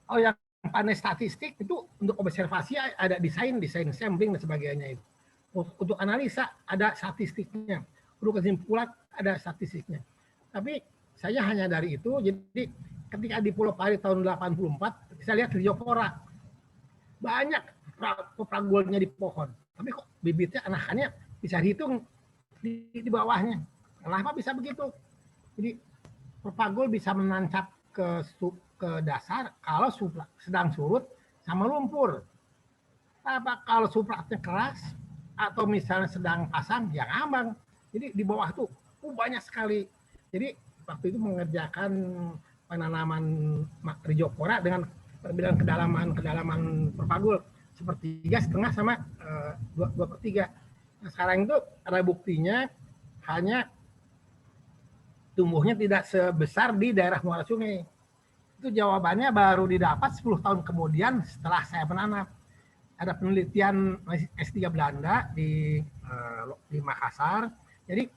Oh, yang pandai statistik itu untuk observasi ada desain sampling dan sebagainya itu. Untuk analisa ada statistiknya. Untuk kesimpulan ada statistiknya. Tapi saya hanya dari itu, jadi ketika di Pulau Pari tahun 84, saya lihat Riopora. Banyak pragolnya di pohon. Tapi kok bibitnya, anakannya bisa dihitung di bawahnya. Kenapa bisa begitu? Jadi propagol bisa menancap ke dasar kalau sedang surut sama lumpur. Apa kalau supratnya keras atau misalnya sedang pasang, ya ngambang. Jadi di bawah tuh banyak sekali. Jadi waktu itu mengerjakan penanaman Riopora dengan perbedaan kedalaman propagol 1/3 sama 2/3. Nah, sekarang itu ada buktinya, hanya tumbuhnya tidak sebesar di daerah muara sungai. Itu jawabannya baru didapat 10 tahun kemudian setelah saya menanam. Ada penelitian S3 Belanda di Makassar. Jadi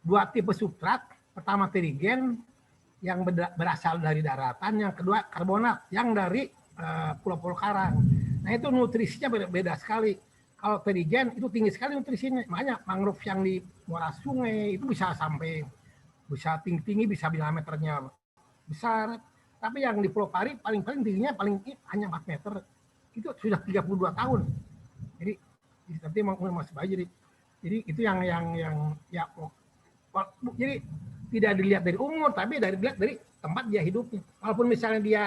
2 tipe substrat, pertama terigen yang berasal dari daratan, yang kedua karbonat yang dari pulau-pulau karang. Nah itu nutrisinya beda sekali. Kalau terigen itu tinggi sekali nutrisinya, makanya mangrove yang di muara sungai itu bisa tinggi-tinggi, bisa diameternya besar. Tapi yang di Pulau Pari paling tingginya hanya 4 meter. Itu sudah 32 tahun. Jadi tapi masih bayi. Jadi itu yang ya, jadi tidak dilihat dari umur, tapi dilihat dari tempat dia hidupnya. Walaupun misalnya dia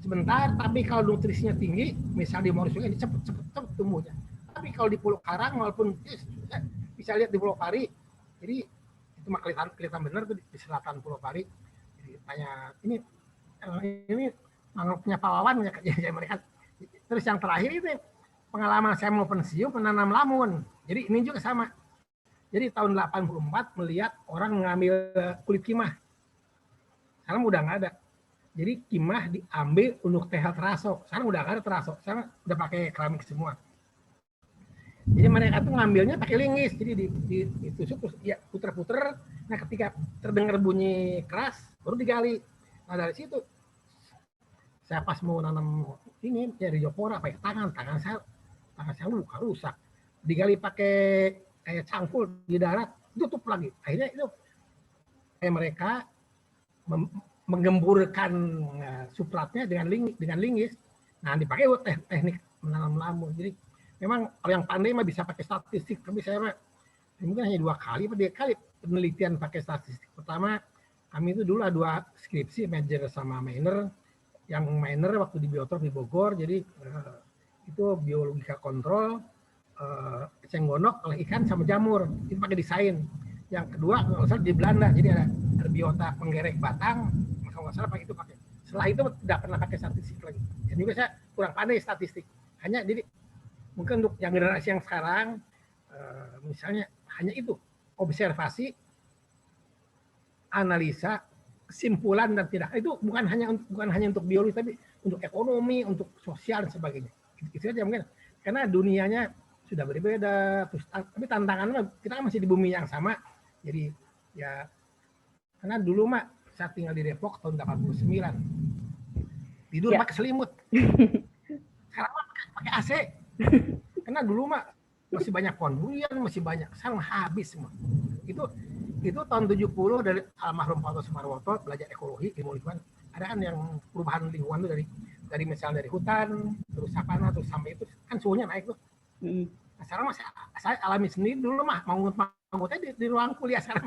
sebentar, tapi kalau nutrisinya tinggi, misalnya di muara sungai, ini cepat tumbuhnya. Tapi kalau di Pulau Karang, walaupun bisa lihat di Pulau Pari, jadi itu kelihatan benar tuh di selatan Pulau Pari. Jadi ini mangrove-nya pahlawan ya mereka. Terus yang terakhir itu pengalaman saya mau pensiun menanam lamun. Jadi ini juga sama. Jadi tahun 84 melihat orang mengambil kulit kimah. Sekarang udah nggak ada. Jadi kimah diambil untuk tehel terasok. Sekarang udah nggak ada terasok. Sekarang udah pakai keramik semua. Jadi mereka tuh ngambilnya pakai linggis. Jadi ditusuk terus ya puter-puter. Nah ketika terdengar bunyi keras baru digali. Nah dari situ saya pas mau nanam ini ya Riopora pakai tangan saya luka rusak. Digali pakai kayak cangkul di darat, tutup lagi. Akhirnya itu kayak mereka menggemburkan supratnya dengan linggis. Nah dipakai teknik menanam lamun. Jadi memang kalau yang pandai mah bisa pakai statistik, tapi saya mungkin hanya 2 kali penelitian pakai statistik. Pertama kami itu dulu ada 2 skripsi, major sama minor. Yang minor waktu di Biotrop di Bogor, jadi itu biologika kontrol, cenggonok oleh ikan sama jamur, itu pakai desain. Yang kedua nggak usah di Belanda, jadi ada biota penggerek batang, kalau nggak salah pakai itu pakai. Setelah itu tidak pernah pakai statistik lagi. Dan juga saya kurang pandai statistik. Hanya jadi mungkin untuk yang generasi yang sekarang, misalnya hanya itu observasi, analisa, kesimpulan dan tidak itu bukan hanya untuk biologi, tapi untuk ekonomi, untuk sosial dan sebagainya. Itu saja mungkin karena dunianya sudah berbeda, terus tapi tantangannya kita kan masih di bumi yang sama. Jadi ya karena dulu mah saya tinggal di Depok tahun 89. Tidur pakai selimut. Sekarang mah pakai AC. Karena dulu mah masih banyak pohon durian, masih banyak, sekarang habis semua. Itu tahun 70 dari almarhum Pak Sumarwoto belajar ekologi, ilmu lingkungan. Ada kan yang perubahan lingkungan itu dari misalnya dari hutan, terus sapana, terus sampai itu kan suhunya naik tuh. Nah, sekarang saya alami sendiri dulu mah manggut-manggutnya di ruang kuliah sekarang.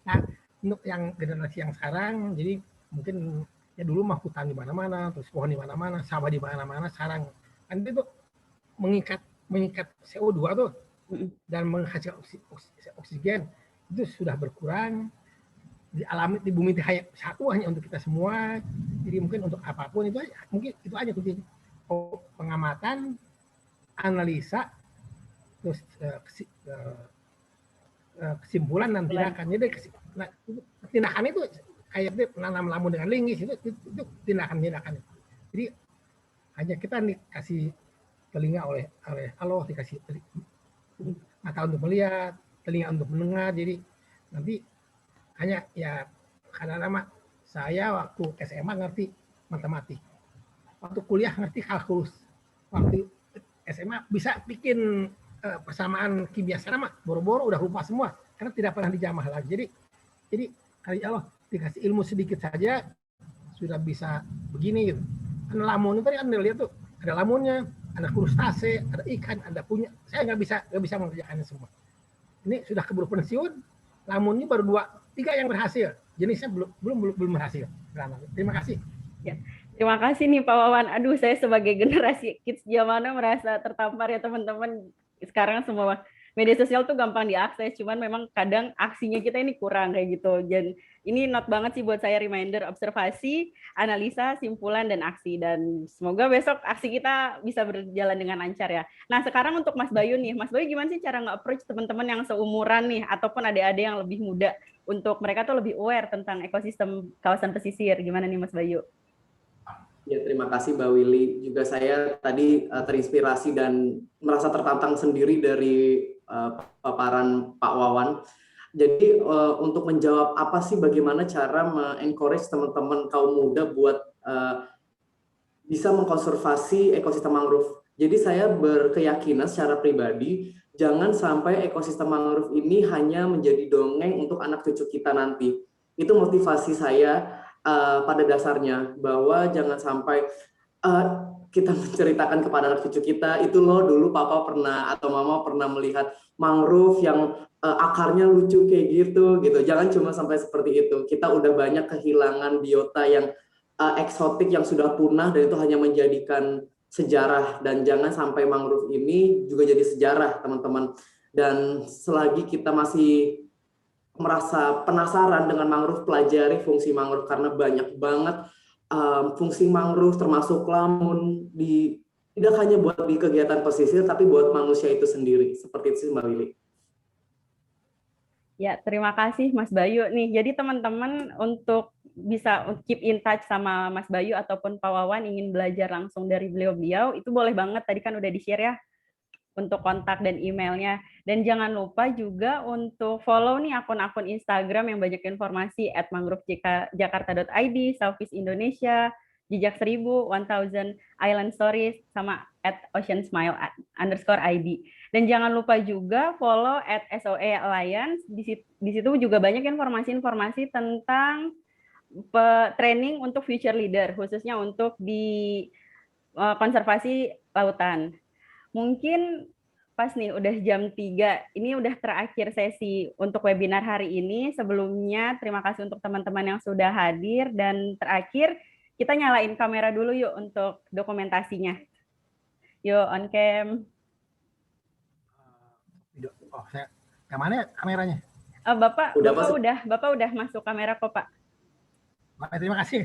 Nah, untuk yang generasi yang sekarang, jadi mungkin ya dulu mah hutan di mana-mana, terus pohon di mana-mana, sawah di mana-mana. Sekarang kan itu mengikat CO2 tuh dan menghasilkan oksigen. Itu sudah berkurang, dialami di bumi hanya satu, hanya untuk kita semua. Jadi mungkin untuk apapun itu aja, mungkin itu aja kuncinya. Pengamatan, analisa, terus kesimpulan dan tindakan. Jadi tindakan itu kayak dia menanam lamun dengan linggis itu tindakan. Jadi hanya kita dikasih telinga oleh Allah, dikasih mata untuk melihat, telinga untuk mendengar. Jadi nanti hanya ya kadang-kadang saya waktu SMA ngerti matematik, waktu kuliah ngerti kalkulus, waktu SMA bisa bikin persamaan kimia sama boro-boro udah lupa semua karena tidak pernah dijamah lagi. Jadi kali Allah dikasih ilmu sedikit saja sudah bisa begini gitu. Kan lamun itu kan lihat tuh ada lamunnya, ada krustase, ada ikan, ada punya. Saya nggak bisa mengerjakannya semua. Ini sudah keburu pensiun, lamunnya baru 2-3 yang berhasil. Jenisnya belum berhasil. Terima kasih. Ya. Terima kasih nih Pak Wawan. Aduh, saya sebagai generasi kids zaman now merasa tertampar ya teman-teman. Sekarang semua media sosial tuh gampang diakses, cuman memang kadang aksinya kita ini kurang kayak gitu. Dan ini not banget sih buat saya, reminder, observasi, analisa, simpulan, dan aksi. Dan semoga besok aksi kita bisa berjalan dengan lancar ya. Nah sekarang untuk Mas Bayu nih, Mas Bayu gimana sih cara nge-approach teman-teman yang seumuran nih, ataupun adik-adik yang lebih muda, untuk mereka tuh lebih aware tentang ekosistem kawasan pesisir. Gimana nih Mas Bayu? Ya, terima kasih Mbak Willy. Juga saya tadi terinspirasi dan merasa tertantang sendiri dari paparan Pak Wawan. Jadi untuk menjawab apa sih bagaimana cara me-encourage teman-teman kaum muda buat bisa mengkonservasi ekosistem mangrove. Jadi saya berkeyakinan secara pribadi jangan sampai ekosistem mangrove ini hanya menjadi dongeng untuk anak cucu kita nanti. Itu motivasi saya pada dasarnya, bahwa jangan sampai kita menceritakan kepada anak cucu kita, itu loh dulu papa pernah atau mama pernah melihat mangrove yang akarnya lucu kayak gitu. Jangan cuma sampai seperti itu. Kita udah banyak kehilangan biota yang eksotik yang sudah punah, dan itu hanya menjadikan sejarah. Dan jangan sampai mangrove ini juga jadi sejarah, teman-teman. Dan selagi kita masih merasa penasaran dengan mangrove, pelajari fungsi mangrove, karena banyak banget fungsi mangrove termasuk lamun tidak hanya buat di kegiatan pesisir tapi buat manusia itu sendiri. Seperti itu Mbak Willy. Ya, terima kasih Mas Bayu nih. Jadi teman-teman untuk bisa keep in touch sama Mas Bayu ataupun Pak Wawan, ingin belajar langsung dari beliau-beliau, itu boleh banget, tadi kan udah di-share ya untuk kontak dan emailnya. Dan jangan lupa juga untuk follow nih akun-akun Instagram yang banyak informasi, @mangrovejakarta.id, Southeast Indonesia, Jejak 1000, 1000 Island Stories, sama @oceansmile_id. Dan jangan lupa juga follow @SOE Alliance. Di situ juga banyak informasi-informasi tentang training untuk future leader, khususnya untuk di konservasi lautan. Mungkin pas nih udah jam 3, ini udah terakhir sesi untuk webinar hari ini. Sebelumnya terima kasih untuk teman-teman yang sudah hadir, dan terakhir kita nyalain kamera dulu yuk untuk dokumentasinya. Yuk on cam. Oh, yang mana kameranya? Oh, Bapak udah masuk kamera kok Pak. Terima kasih.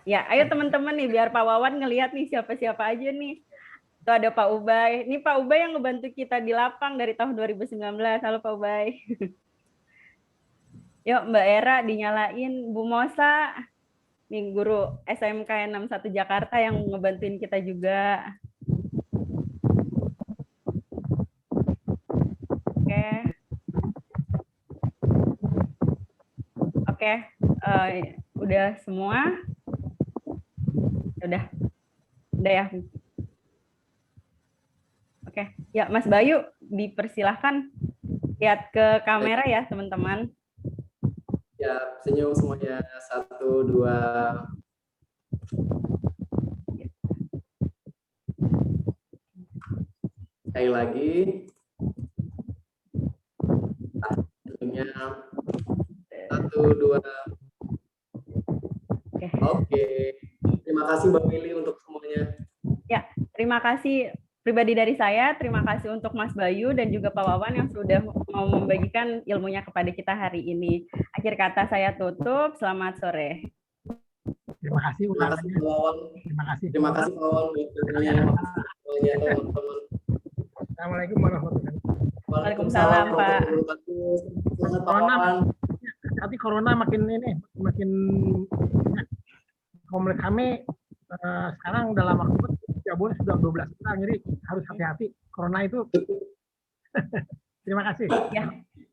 Ya, ayo teman-teman nih biar Pak Wawan ngelihat nih siapa-siapa aja nih. Tuh ada Pak Ubay. Ini Pak Ubay yang ngebantu kita di lapang dari tahun 2019. Halo Pak Ubay. Yuk Mbak Era dinyalain. Bu Mosa, nih guru SMK 61 Jakarta yang ngebantuin kita juga. Oke. Udah semua? Udah ya. Oke, ya Mas Bayu dipersilahkan lihat ke kamera ya teman-teman. Ya, senyum semuanya. 1, 2. Sekali lagi. Senyumnya. 1, 2. Oke. Terima kasih Mbak Willy untuk semuanya. Ya, terima kasih pribadi dari saya, terima kasih untuk Mas Bayu dan juga Pak Wawan yang sudah mau membagikan ilmunya kepada kita hari ini. Akhir kata saya tutup, selamat sore. Terima kasih Pak Wawan. Terima kasih Pak Wawan buat teman-teman. Assalamualaikum warahmatullahi wabarakatuh. Waalaikumsalam, Pak. warahmatullahi wabarakatuh. Selamat Corona, Wawan. tapi corona makin kompleks kami sekarang dalam waktu tiap bulan sudah 12 orang, jadi harus hati-hati corona itu. Terima kasih.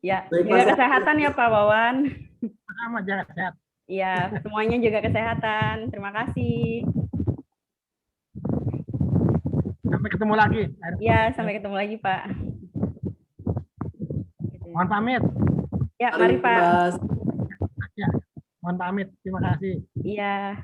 Ya, Baik, jaga Mas. kesehatan ya Pak Wawan. Sama, jaga sehat. Iya, semuanya jaga kesehatan. Terima kasih. Sampai ketemu lagi. Ya, sampai ketemu lagi Pak. Mohon pamit. Ya, mari Pak. Mas. Ya, mohon pamit. Terima kasih. Iya.